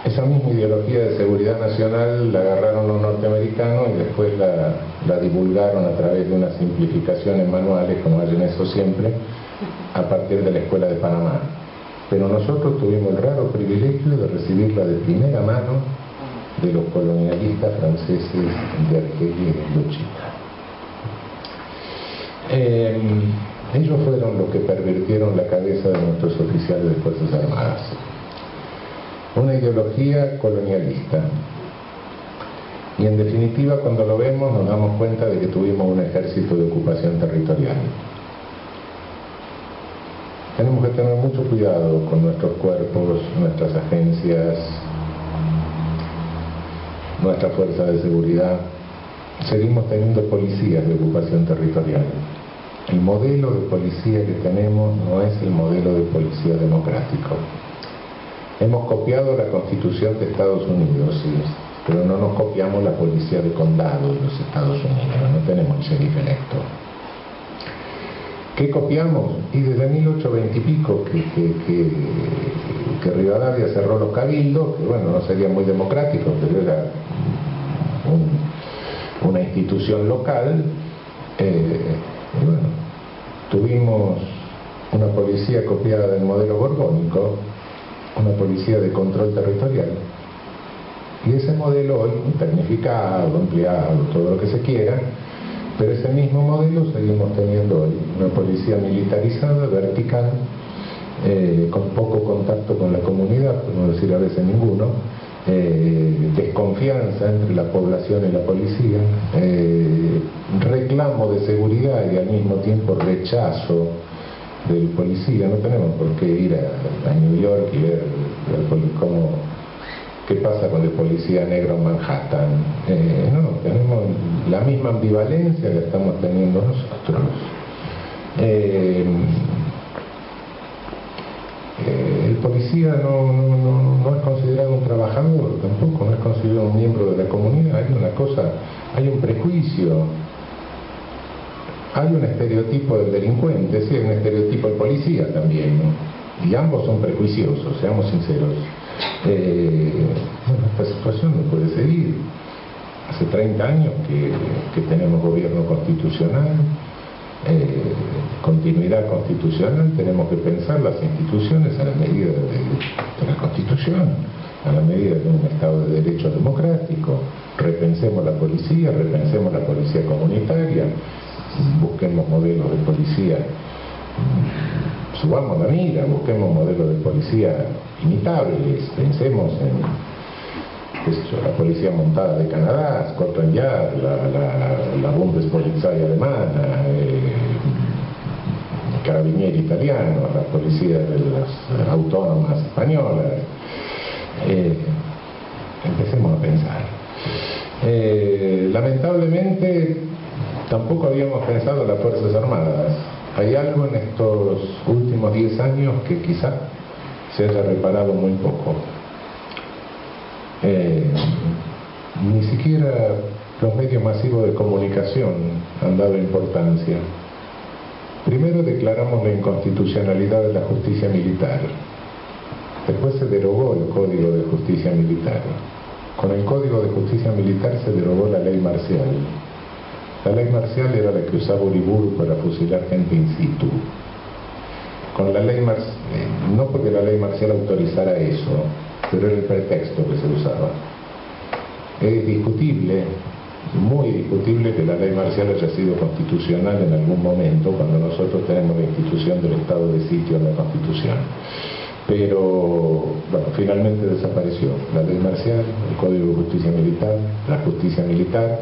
Esa misma ideología de seguridad nacional la agarraron los norteamericanos y después la divulgaron a través de unas simplificaciones manuales, como hacen eso siempre, a partir de la Escuela de Panamá. Pero nosotros tuvimos el raro privilegio de recibirla de primera mano de los colonialistas franceses de Argelia y Indochina. Ellos fueron los que pervirtieron la cabeza de nuestros oficiales de Fuerzas Armadas. Una ideología colonialista. Y en definitiva, cuando lo vemos, nos damos cuenta de que tuvimos un ejército de ocupación territorial. Tenemos que tener mucho cuidado con nuestros cuerpos, nuestras agencias, nuestra fuerza de seguridad. Seguimos teniendo policías de ocupación territorial. El modelo de policía que tenemos no es el modelo de policía democrático. Hemos copiado la Constitución de Estados Unidos, sí, pero no nos copiamos la policía de condado de los Estados Unidos, no tenemos el sheriff electo. ¿Qué copiamos? Y desde 1820 y pico que Rivadavia cerró los cabildos, que bueno, no sería muy democrático, pero era una institución local, y bueno, tuvimos una policía copiada del modelo borbónico, una policía de control territorial, y ese modelo hoy, tecnificado, ampliado, todo lo que se quiera, pero ese mismo modelo seguimos teniendo hoy, una policía militarizada, vertical, con poco contacto con la comunidad, por no decir a veces ninguno, desconfianza entre la población y la policía, reclamo de seguridad y al mismo tiempo rechazo del policía. No tenemos por qué ir a New York y ver qué pasa con el policía negro en Manhattan. No, tenemos la misma ambivalencia que estamos teniendo nosotros. El policía no es considerado un trabajador, tampoco no es considerado un miembro de la comunidad. Hay una cosa, hay un prejuicio, hay un estereotipo del delincuente, sí, hay un estereotipo del policía también, ¿no? Y ambos son prejuiciosos, seamos sinceros. Bueno, esta situación no puede seguir. Hace 30 años que tenemos gobierno constitucional, continuidad constitucional, tenemos que pensar las instituciones a la medida de la Constitución, a la medida de un Estado de Derecho democrático. Repensemos la policía comunitaria, busquemos modelos de policía, subamos la mira, busquemos modelos de policía imitables, pensemos en la policía montada de Canadá, Scotland Yard, la Bundespolizei alemana, Carabinieri italiano, la policía de las autónomas españolas. Empecemos a pensar. Lamentablemente tampoco habíamos pensado en las Fuerzas Armadas. hay algo en estos últimos 10 años que quizá se haya reparado muy poco. Ni siquiera los medios masivos de comunicación han dado importancia. Primero declaramos la inconstitucionalidad de la justicia militar. Después se derogó el Código de Justicia Militar. Con el Código de Justicia Militar se derogó la ley marcial. La ley marcial era la que usaba Uriburu para fusilar gente in situ. Con la ley marcial, no porque la ley marcial autorizara eso, pero era el pretexto que se usaba. Es discutible, muy discutible, que la ley marcial haya sido constitucional en algún momento, cuando nosotros tenemos la institución del estado de sitio en la Constitución. Pero, bueno, finalmente desapareció la ley marcial, el Código de Justicia Militar, la justicia militar,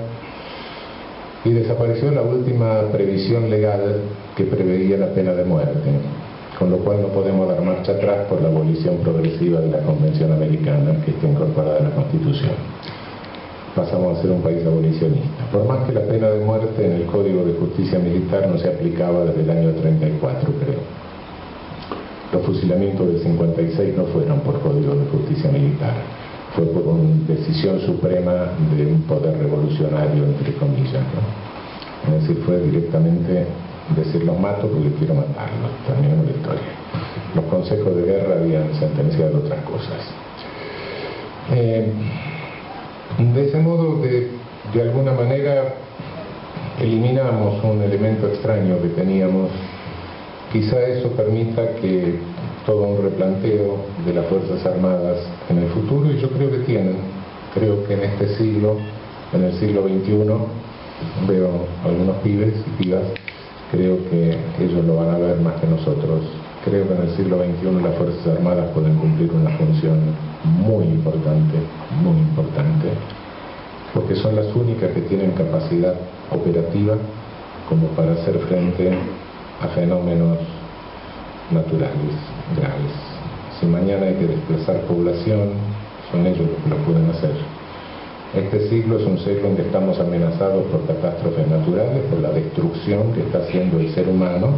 y desapareció la última previsión legal que preveía la pena de muerte, con lo cual no podemos dar marcha atrás por la abolición progresiva de la Convención Americana que está incorporada en la Constitución. Pasamos a ser un país abolicionista. Por más que la pena de muerte en el Código de Justicia Militar no se aplicaba desde el año 34, creo. Los fusilamientos del 56 no fueron por Código de Justicia Militar, fue por una decisión suprema de un poder revolucionario, entre comillas, ¿no? Es decir, fue directamente decir los mato porque quiero matarlos. Terminamos la historia. Los consejos de guerra habían sentenciado otras cosas. De ese modo, de alguna manera, eliminamos un elemento extraño que teníamos. Quizá eso permita que todo un replanteo de las Fuerzas Armadas en el futuro, y yo creo que tienen. Creo que en este siglo, en el siglo XXI, veo algunos pibes y pibas, creo que ellos lo van a ver más que nosotros. Creo que en el siglo XXI las Fuerzas Armadas pueden cumplir una función muy importante, porque son las únicas que tienen capacidad operativa como para hacer frente a fenómenos naturales, graves. Si mañana hay que desplazar población, son ellos los que lo pueden hacer. Este siglo es un siglo en que estamos amenazados por catástrofes naturales, por la destrucción que está haciendo el ser humano,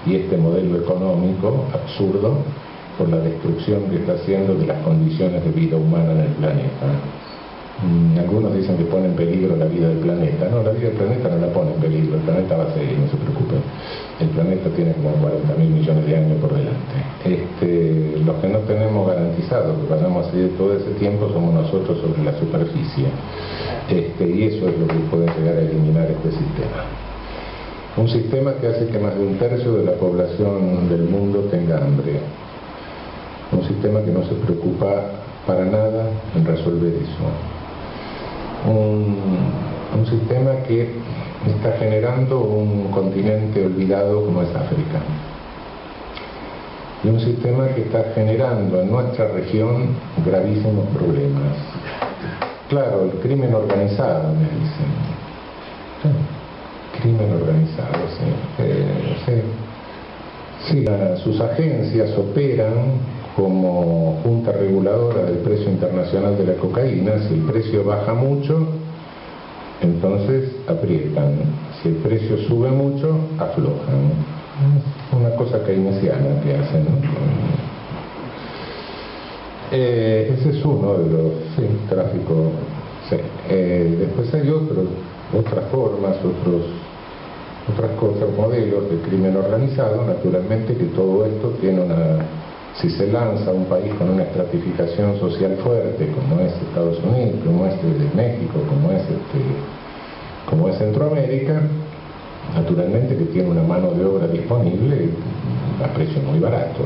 y este modelo económico absurdo por la destrucción que está haciendo de las condiciones de vida humana en el planeta. Algunos dicen que pone en peligro la vida del planeta. No, la vida del planeta no la pone en peligro, el planeta va a seguir, no se preocupen. El planeta tiene como 40.000 millones de años por delante. Los que no tenemos garantizado que vayamos a seguir todo ese tiempo somos nosotros sobre la superficie. Y eso es lo que puede llegar a eliminar este sistema. Un sistema que hace que más de un tercio de la población del mundo tenga hambre. Un sistema que no se preocupa para nada en resolver eso. Un sistema que está generando un continente olvidado como es África. Y un sistema que está generando en nuestra región gravísimos problemas. Claro, el crimen organizado, me dicen. Sí, crimen organizado, sí. Sí, sus agencias operan como junta reguladora del precio internacional de la cocaína. Si el precio baja mucho, entonces aprietan. Si el precio sube mucho, aflojan. Es una cosa keynesiana que hacen, ¿no? Ese es uno de los tráficos. Sí. Después hay otras formas, otras cosas, modelos de crimen organizado. Naturalmente que todo esto tiene si se lanza a un país con una estratificación social fuerte, como es Estados Unidos, como es México, como es Centroamérica, naturalmente que tiene una mano de obra disponible a precio muy barato.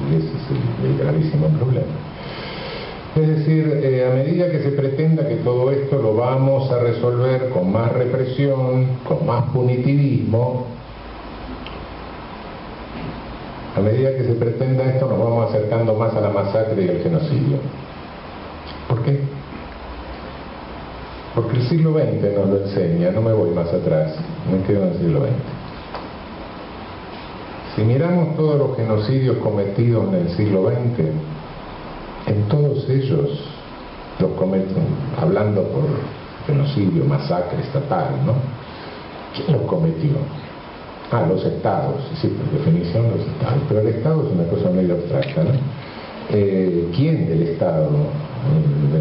Y ese es el gravísimo problema. Es decir, a medida que se pretenda que todo esto lo vamos a resolver con más represión, con más punitivismo, a medida que se pretenda esto nos vamos acercando más a la masacre y al genocidio. ¿Por qué? Porque el siglo XX nos lo enseña. No me voy más atrás, me quedo en el siglo XX. Si miramos todos los genocidios cometidos en el siglo XX, en todos ellos los cometen, hablando por genocidio, masacre estatal, ¿no? ¿Quién los cometió? Los estados, sí, por definición los estados, pero el estado es una cosa medio abstracta, ¿no? ¿Quién del estado?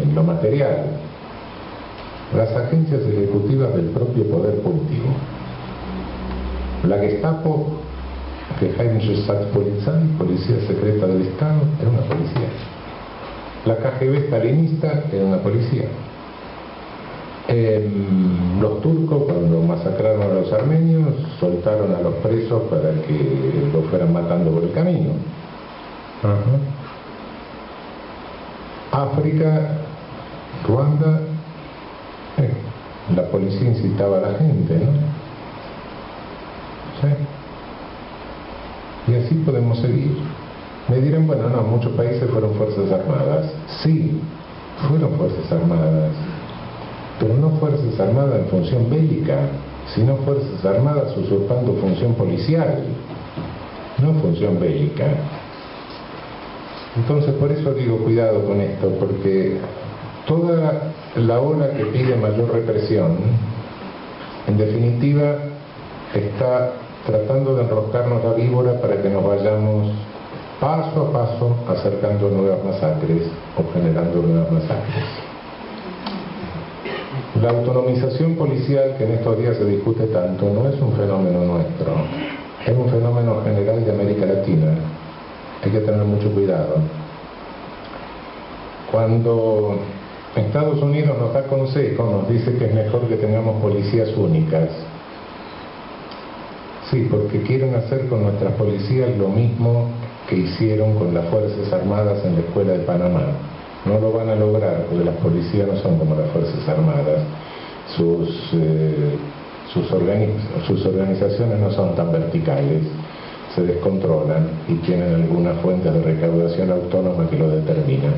En lo material, las agencias ejecutivas del propio poder político. La Gestapo, Geheimnische Staatspolizei, policía secreta del Estado, era una policía. La KGB stalinista era una policía. Los turcos, cuando masacraron a los armenios, soltaron a los presos para que los fueran matando por el camino. África, Ruanda, la policía incitaba a la gente, ¿no? ¿Sí? Y así podemos seguir. Me dirán, bueno, no, muchos países fueron fuerzas armadas. Sí, fueron fuerzas armadas, pero no fuerzas armadas en función bélica, sino fuerzas armadas usurpando función policial, no función bélica. Entonces, por eso digo, cuidado con esto, porque toda la ola que pide mayor represión, en definitiva, está tratando de enroscarnos la víbora para que nos vayamos paso a paso acercando a nuevas masacres o generando nuevas masacres. La autonomización policial que en estos días se discute tanto no es un fenómeno nuestro, es un fenómeno general de América Latina. Hay que tener mucho cuidado. Cuando Estados Unidos nos da consejo, nos dice que es mejor que tengamos policías únicas. Sí, porque quieren hacer con nuestras policías lo mismo que hicieron con las Fuerzas Armadas en la Escuela de Panamá. No lo van a lograr, porque las policías no son como las Fuerzas Armadas. Sus organizaciones no son tan verticales, se descontrolan y tienen algunas fuentes de recaudación autónoma que lo determinan.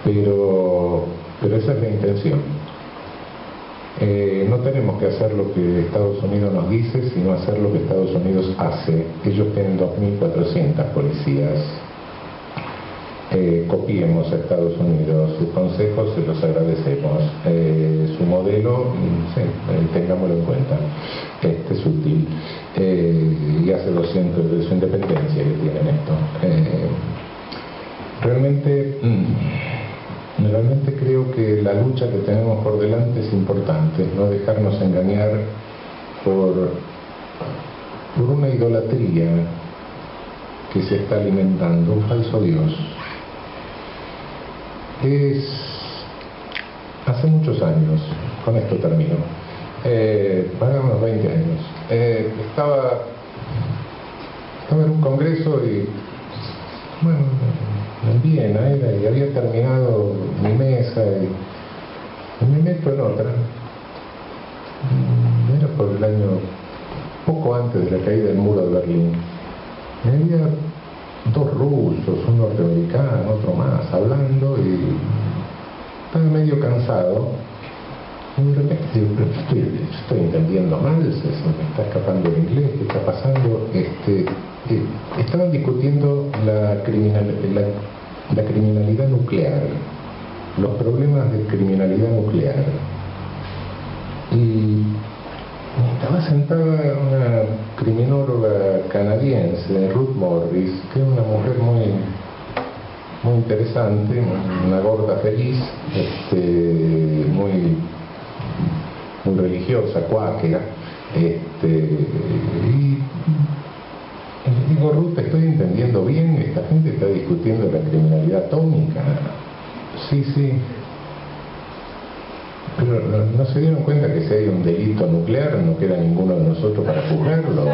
Pero esa es la intención. No tenemos que hacer lo que Estados Unidos nos dice, sino hacer lo que Estados Unidos hace. Ellos tienen 2.400 policías. Copiemos a Estados Unidos, sus consejos se los agradecemos. Su modelo, sí, tengámoslo en cuenta, es útil. Y hace 200 de su independencia que tienen esto. Realmente creo que la lucha que tenemos por delante es importante, no dejarnos engañar por una idolatría que se está alimentando, un falso Dios. Hace muchos años, con esto termino, para unos 20 años, estaba en un congreso y, bueno, en Viena era, y había terminado mi mesa y me meto en otra. Era por el año poco antes de la caída del muro de Berlín. Y había dos rusos, un norteamericano, otro más, hablando, y estaba medio cansado. Y de repente digo, pero estoy entendiendo mal, se me está escapando el inglés, ¿qué está pasando? Estaban discutiendo la criminalidad nuclear, los problemas de criminalidad nuclear. Y estaba sentada una criminóloga canadiense, Ruth Morris, que es una mujer muy interesante, una gorda feliz, muy religiosa, cuáquera, y le digo, Ruth, ¿estoy entendiendo bien? Esta gente está discutiendo la criminalidad atómica. Sí, pero no se dieron cuenta que si hay un delito nuclear no queda ninguno de nosotros para juzgarlo.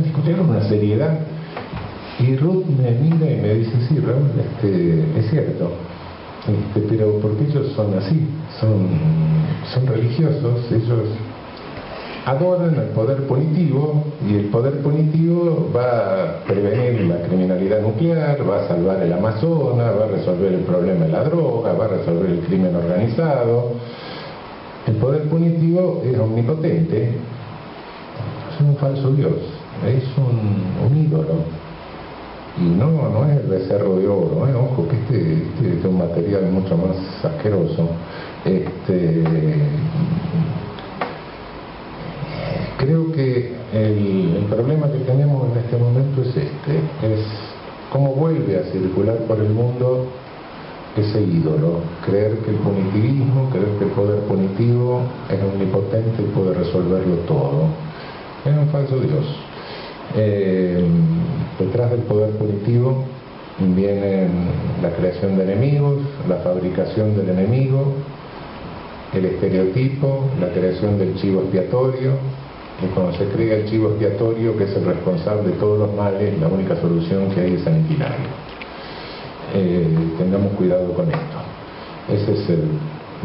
Discutieron una seriedad. Y Ruth me mira y me dice, sí, Raúl, es cierto, pero porque ellos son así, son religiosos, ellos adoran al poder punitivo, y el poder punitivo va a prevenir la criminalidad nuclear, va a salvar el Amazonas, va a resolver el problema de la droga, va a resolver el crimen organizado. El poder punitivo es omnipotente, es un falso Dios, es un ídolo. Y no es el becerro de oro, ojo que este es un material mucho más asqueroso. Creo este momento es es cómo vuelve a circular por el mundo ese ídolo, creer que el punitivismo, creer que el poder punitivo es omnipotente y puede resolverlo todo. Es un falso Dios. Detrás del poder punitivo viene la creación de enemigos, la fabricación del enemigo, el estereotipo, la creación del chivo expiatorio, y cuando se crea el chivo expiatorio, que es el responsable de todos los males, la única solución que hay es aniquilarlo. Tengamos cuidado con esto. Ese es el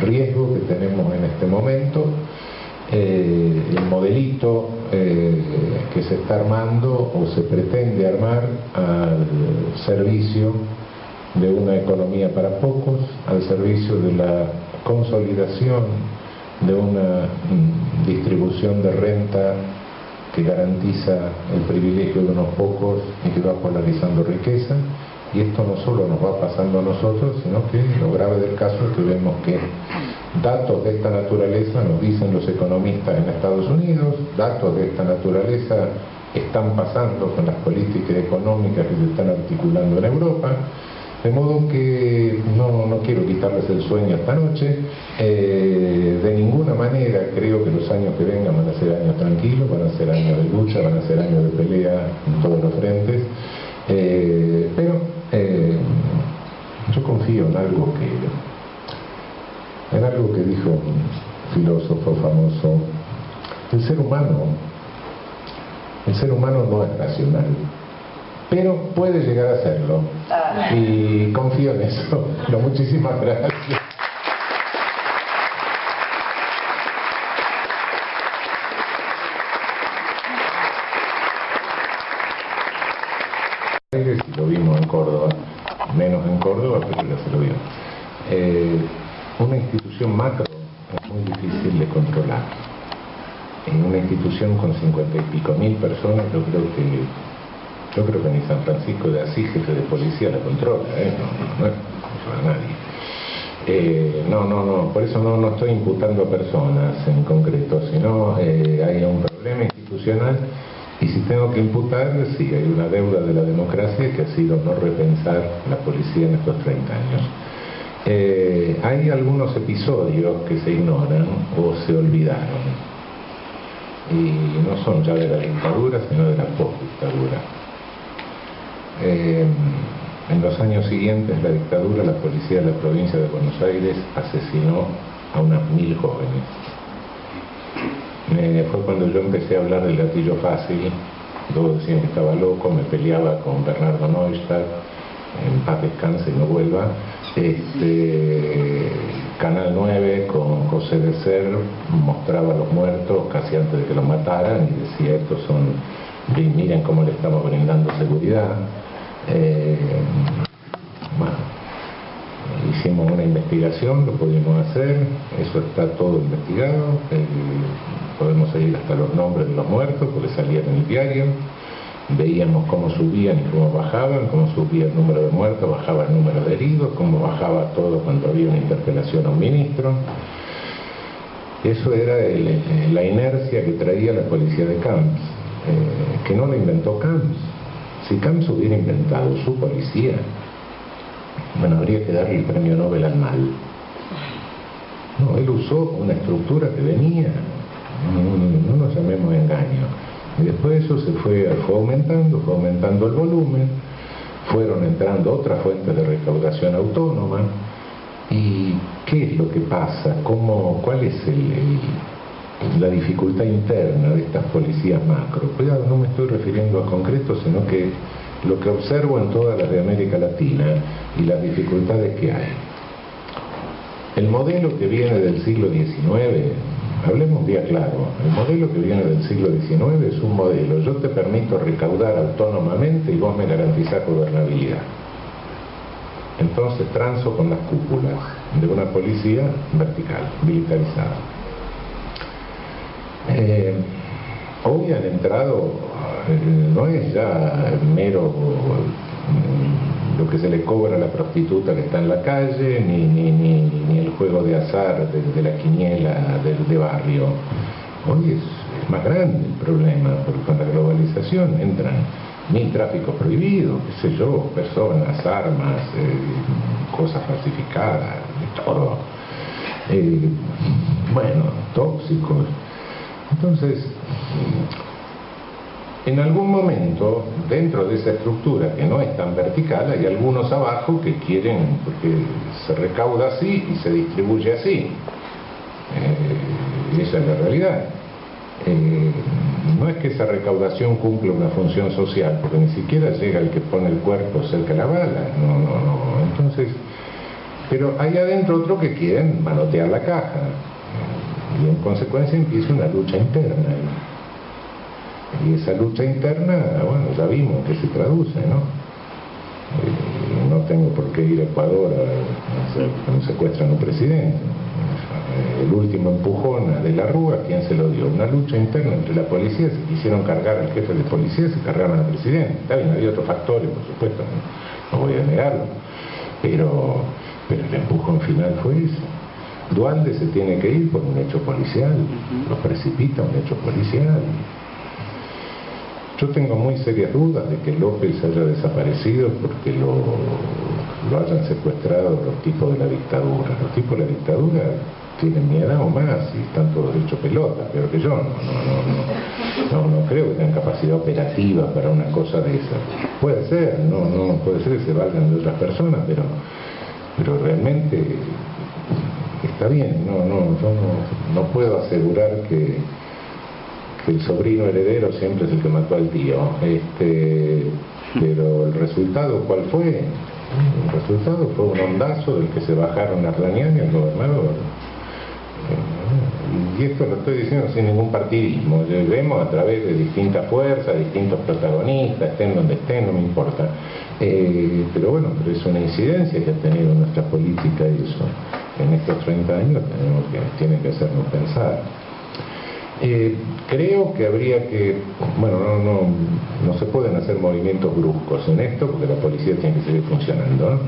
riesgo que tenemos en este momento. El modelito que se está armando o se pretende armar al servicio de una economía para pocos, al servicio de la consolidación de una distribución de renta que garantiza el privilegio de unos pocos y que va polarizando riqueza. Y esto no solo nos va pasando a nosotros, sino que lo grave del caso es que vemos que datos de esta naturaleza nos dicen los economistas en Estados Unidos, datos de esta naturaleza están pasando con las políticas económicas que se están articulando en Europa, de modo que no quiero quitarles el sueño esta noche. De ninguna manera creo que los años que vengan van a ser años tranquilos, van a ser años de lucha, van a ser años de pelea en todos los frentes. Pero yo confío en algo que dijo un filósofo famoso: el ser humano no es racional, pero puede llegar a serlo, y confío en eso. No, muchísimas gracias. Si lo vimos en Córdoba, menos en Córdoba, pero ya se lo vio. Una institución macro es muy difícil de controlar. En una institución con 50 y pico mil personas, yo creo que ni San Francisco de Asís, jefe de policía, la controla, no a nadie. No, por eso no estoy imputando a personas en concreto, sino hay un problema institucional. Y si tengo que imputar, sí, hay una deuda de la democracia que ha sido no repensar la policía en estos 30 años. Hay algunos episodios que se ignoran o se olvidaron, y no son ya de la dictadura, sino de la postdictadura. En los años siguientes a la dictadura, la policía de la provincia de Buenos Aires asesinó a unas 1000 jóvenes. Fue cuando yo empecé a hablar del gatillo fácil. Todos decían que estaba loco, me peleaba con Bernardo Neustadt, en paz descanse y no vuelva. Canal 9 con José de Ser mostraba a los muertos casi antes de que los mataran y decía: estos son, miren cómo le estamos brindando seguridad. Hicimos una investigación, lo pudimos hacer, eso está todo investigado, podemos seguir hasta los nombres de los muertos porque salían en el diario, veíamos cómo subían y cómo bajaban, cómo subía el número de muertos, bajaba el número de heridos, cómo bajaba todo cuando había una interpelación a un ministro. Eso era la inercia que traía la policía de Camps, que no la inventó Camps. Si Camps hubiera inventado su policía, bueno, habría que darle el premio Nobel al mal. No, él usó una estructura que venía, no nos llamemos engaño. Y después eso se fue aumentando el volumen, fueron entrando otras fuentes de recaudación autónoma. ¿Y qué es lo que pasa? ¿Cuál es la dificultad interna de estas policías macro? Cuidado, no me estoy refiriendo a concreto, sino que lo que observo en todas las de América Latina y las dificultades que hay. El modelo que viene del siglo XIX, hablemos día claro, el modelo que viene del siglo XIX es un modelo: yo te permito recaudar autónomamente y vos me garantizás gobernabilidad. Entonces transo con las cúpulas de una policía vertical, militarizada. Hoy han entrado, no es ya mero lo que se le cobra a la prostituta que está en la calle, ni el juego de azar de la quiniela de barrio. Hoy es más grande el problema, porque con la globalización entran 1000 tráficos prohibidos, qué sé yo, personas, armas, cosas falsificadas, de todo. Bueno, tóxicos. Entonces, en algún momento, dentro de esa estructura que no es tan vertical, hay algunos abajo que quieren, porque se recauda así y se distribuye así. Esa es la realidad. No es que esa recaudación cumpla una función social, porque ni siquiera llega el que pone el cuerpo cerca de la bala. No. Entonces, pero hay adentro otro que quieren manotear la caja. Y en consecuencia empieza una lucha interna. Y esa lucha interna, bueno, ya vimos que se traduce, ¿no? No tengo por qué ir a Ecuador a hacer que nos secuestran a un presidente. El último empujón de la Rúa, ¿quién se lo dio? Una lucha interna entre la policía, se quisieron cargar al jefe de policía, se cargaban al presidente. Está bien, había otros factores, por supuesto, no voy a negarlo, pero el empujón final fue eso. Duhalde se tiene que ir por un hecho policial, lo precipita un hecho policial. Yo tengo muy serias dudas de que López haya desaparecido porque lo hayan secuestrado los tipos de la dictadura. Los tipos de la dictadura tienen mi edad o más y están todos hechos pelota, peor que yo. No creo que tengan capacidad operativa para una cosa de esa. Puede ser, puede ser que se valgan de otras personas, pero realmente está bien. Yo no puedo asegurar que el sobrino heredero siempre es el que mató al tío, pero el resultado, ¿cuál fue? El resultado fue un ondazo del que se bajaron Arlanian y el gobernador. Y esto lo estoy diciendo sin ningún partidismo. Vemos a través de distintas fuerzas, distintos protagonistas, estén donde estén, no me importa. Pero bueno, pero es una incidencia que ha tenido nuestra política y eso. En estos 30 años tiene que hacernos pensar. Creo que habría que, bueno, no se pueden hacer movimientos bruscos en esto porque la policía tiene que seguir funcionando, ¿no?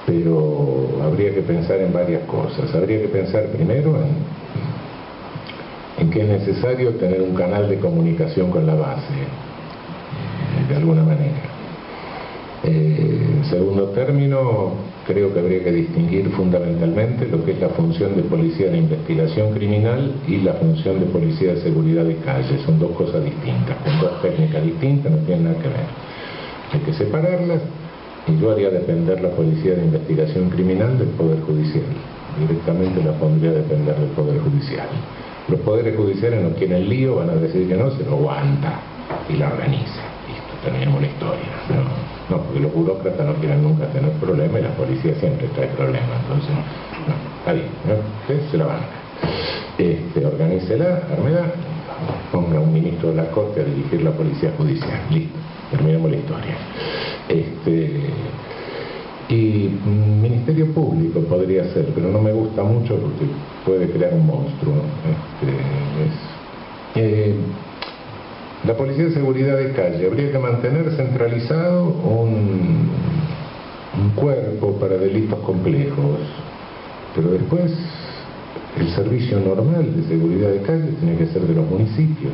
Pero habría que pensar en varias cosas. Habría que pensar primero en que es necesario tener un canal de comunicación con la base, de alguna manera. En segundo término, creo que habría que distinguir fundamentalmente lo que es la función de policía de investigación criminal y la función de policía de seguridad de calle. Son dos cosas distintas, con dos técnicas distintas, no tienen nada que ver. Hay que separarlas y yo haría depender la policía de investigación criminal del Poder Judicial. Directamente la pondría a depender del Poder Judicial. Los poderes judiciales no quieren lío, van a decir que no, se lo aguanta y la organiza. Listo, terminamos la historia. No, porque los burócratas no quieren nunca tener problemas y la policía siempre trae problemas. Entonces, no, está bien, ¿no? Usted se la banca. Organícela, ármela, ponga un ministro de la Corte a dirigir la policía judicial. Listo, terminamos la historia. Y Ministerio Público podría ser, pero no me gusta mucho porque puede crear un monstruo. La Policía de Seguridad de Calle, habría que mantener centralizado un cuerpo para delitos complejos, pero después el servicio normal de seguridad de calle tiene que ser de los municipios.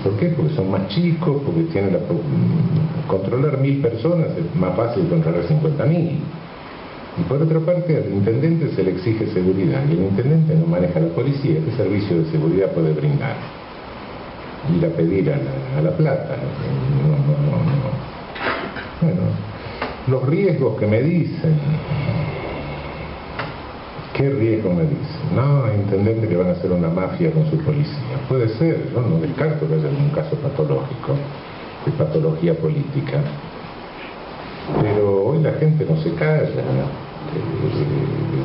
¿Por qué? Porque son más chicos, porque tienen controlar 1000 personas es más fácil que controlar 50.000. Y por otra parte, al intendente se le exige seguridad y el intendente no maneja la policía. ¿Qué servicio de seguridad puede brindar? Ir a pedir a la plata. No. Bueno, los riesgos que me dicen. ¿Qué riesgo me dicen? No, intendente que van a hacer una mafia con su policía. Puede ser, yo no descarto que haya algún caso patológico, de patología política. Pero hoy la gente no se calla.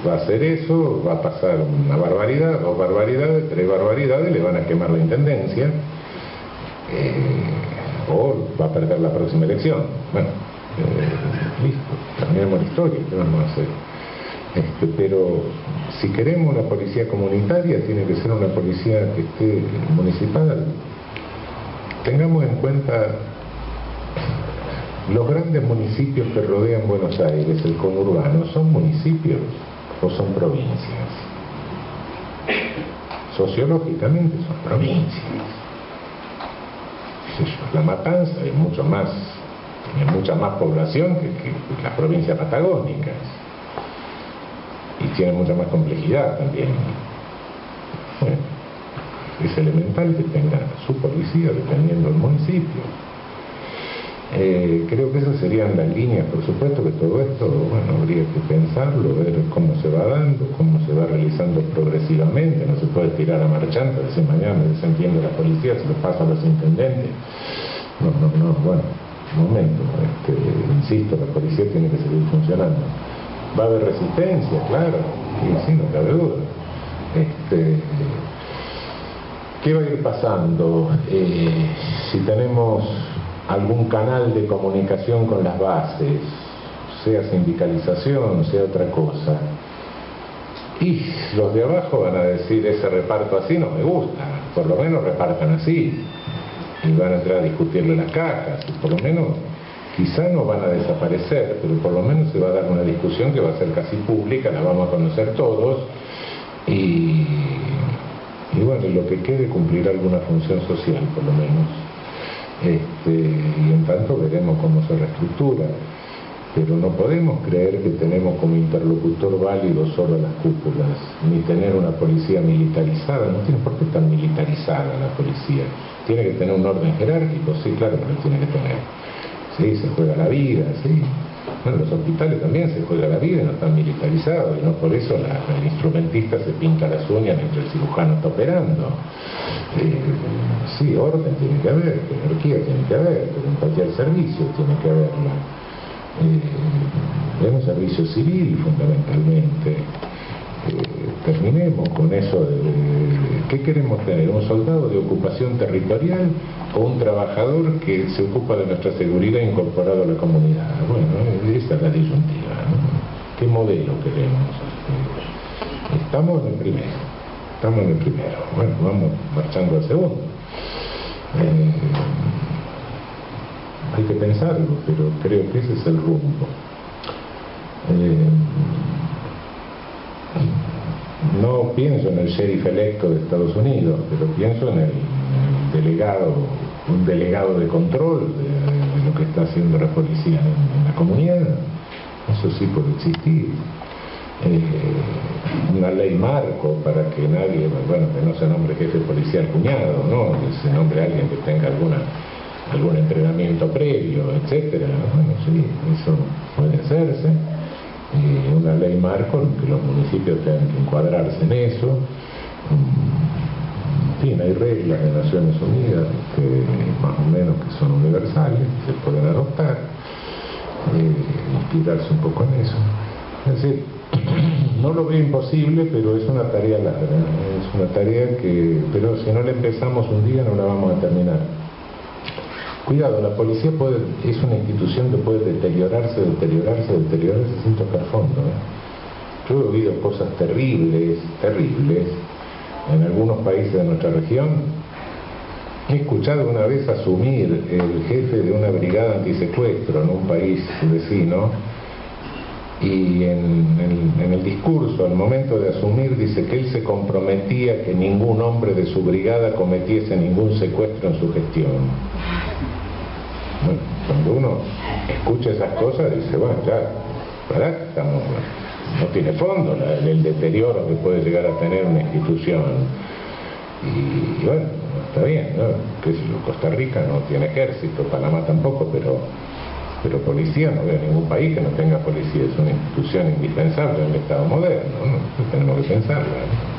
Va a hacer eso, va a pasar una barbaridad, 2 barbaridades, 3 barbaridades, le van a quemar la intendencia, o va a perder la próxima elección. Bueno, listo, terminemos la historia, ¿qué vamos a hacer? Pero si queremos una policía comunitaria, tiene que ser una policía que esté municipal. Tengamos en cuenta los grandes municipios que rodean Buenos Aires, el conurbano, ¿son municipios o son provincias? Sociológicamente son provincias. qué sé yo, La Matanza es mucho más, tiene mucha más población que las provincias patagónicas, y tiene mucha más complejidad también. Bueno, es elemental que tenga su policía dependiendo del municipio. Creo que esas serían las líneas. Por supuesto que todo esto, bueno, habría que pensarlo, ver cómo se va dando, cómo se va realizando progresivamente. No se puede tirar a marchante, decir mañana me desentiendo la policía, se lo pasa a los intendentes. No, bueno, un momento, insisto, la policía tiene que seguir funcionando. Va a haber resistencia, claro, y sí, no cabe duda. ¿Qué va a ir pasando si tenemos algún canal de comunicación con las bases, sea sindicalización, sea otra cosa? Y los de abajo van a decir, ese reparto así no me gusta, por lo menos repartan así, y van a entrar a discutirle las cajas, y por lo menos quizá no van a desaparecer, pero por lo menos se va a dar una discusión que va a ser casi pública, la vamos a conocer todos, y bueno, lo que quede cumplirá alguna función social por lo menos. Y en tanto veremos cómo se reestructura, pero no podemos creer que tenemos como interlocutor válido solo las cúpulas, ni tener una policía militarizada. No tiene por qué estar militarizada la policía, tiene que tener un orden jerárquico, sí, claro que lo tiene que tener, sí, se juega la vida, sí. Bueno, los hospitales también se juega la vida y no están militarizados, y no por eso el instrumentista se pinta las uñas mientras el cirujano está operando. Sí, orden tiene que haber, jerarquía tiene que haber, pero en cualquier servicio tiene que haberla. Es un servicio civil fundamentalmente. Terminemos con eso de ¿qué queremos tener? ¿Un soldado de ocupación territorial o un trabajador que se ocupa de nuestra seguridad incorporado a la comunidad? Bueno, esa es la disyuntiva, ¿no? ¿Qué modelo queremos? Estamos en el primero, bueno, vamos marchando al segundo. Hay que pensarlo, pero creo que ese es el rumbo. No pienso en el sheriff electo de Estados Unidos, pero pienso en el delegado, un delegado de control de lo que está haciendo la policía en la comunidad. Eso sí puede existir. Una ley marco para que nadie, bueno, que no se nombre jefe policial cuñado, ¿no? Que se nombre alguien que tenga algún entrenamiento previo, etcétera. Bueno, sí, eso puede hacerse. Una ley marco en que los municipios tengan que encuadrarse en eso. En fin, hay reglas de Naciones Unidas que más o menos que son universales, se pueden adoptar, inspirarse un poco en eso. Es decir, no lo veo imposible, pero es una tarea larga, es una tarea pero si no la empezamos un día no la vamos a terminar. Cuidado, la policía es una institución que puede deteriorarse sin tocar fondo. Yo he oído cosas terribles en algunos países de nuestra región. He escuchado una vez asumir el jefe de una brigada antisecuestro en un país vecino, y en el discurso, al momento de asumir, dice que él se comprometía que ningún hombre de su brigada cometiese ningún secuestro en su gestión. Bueno, cuando uno escucha esas cosas dice, bueno, ya, ¿verdad? No tiene fondo el deterioro que puede llegar a tener una institución. Y bueno, está bien, ¿no? Qué sé yo, Costa Rica no tiene ejército, Panamá tampoco, pero policía no veo ningún país que no tenga policía, es una institución indispensable en el Estado moderno, ¿no? Entonces tenemos que pensarlo, ¿no?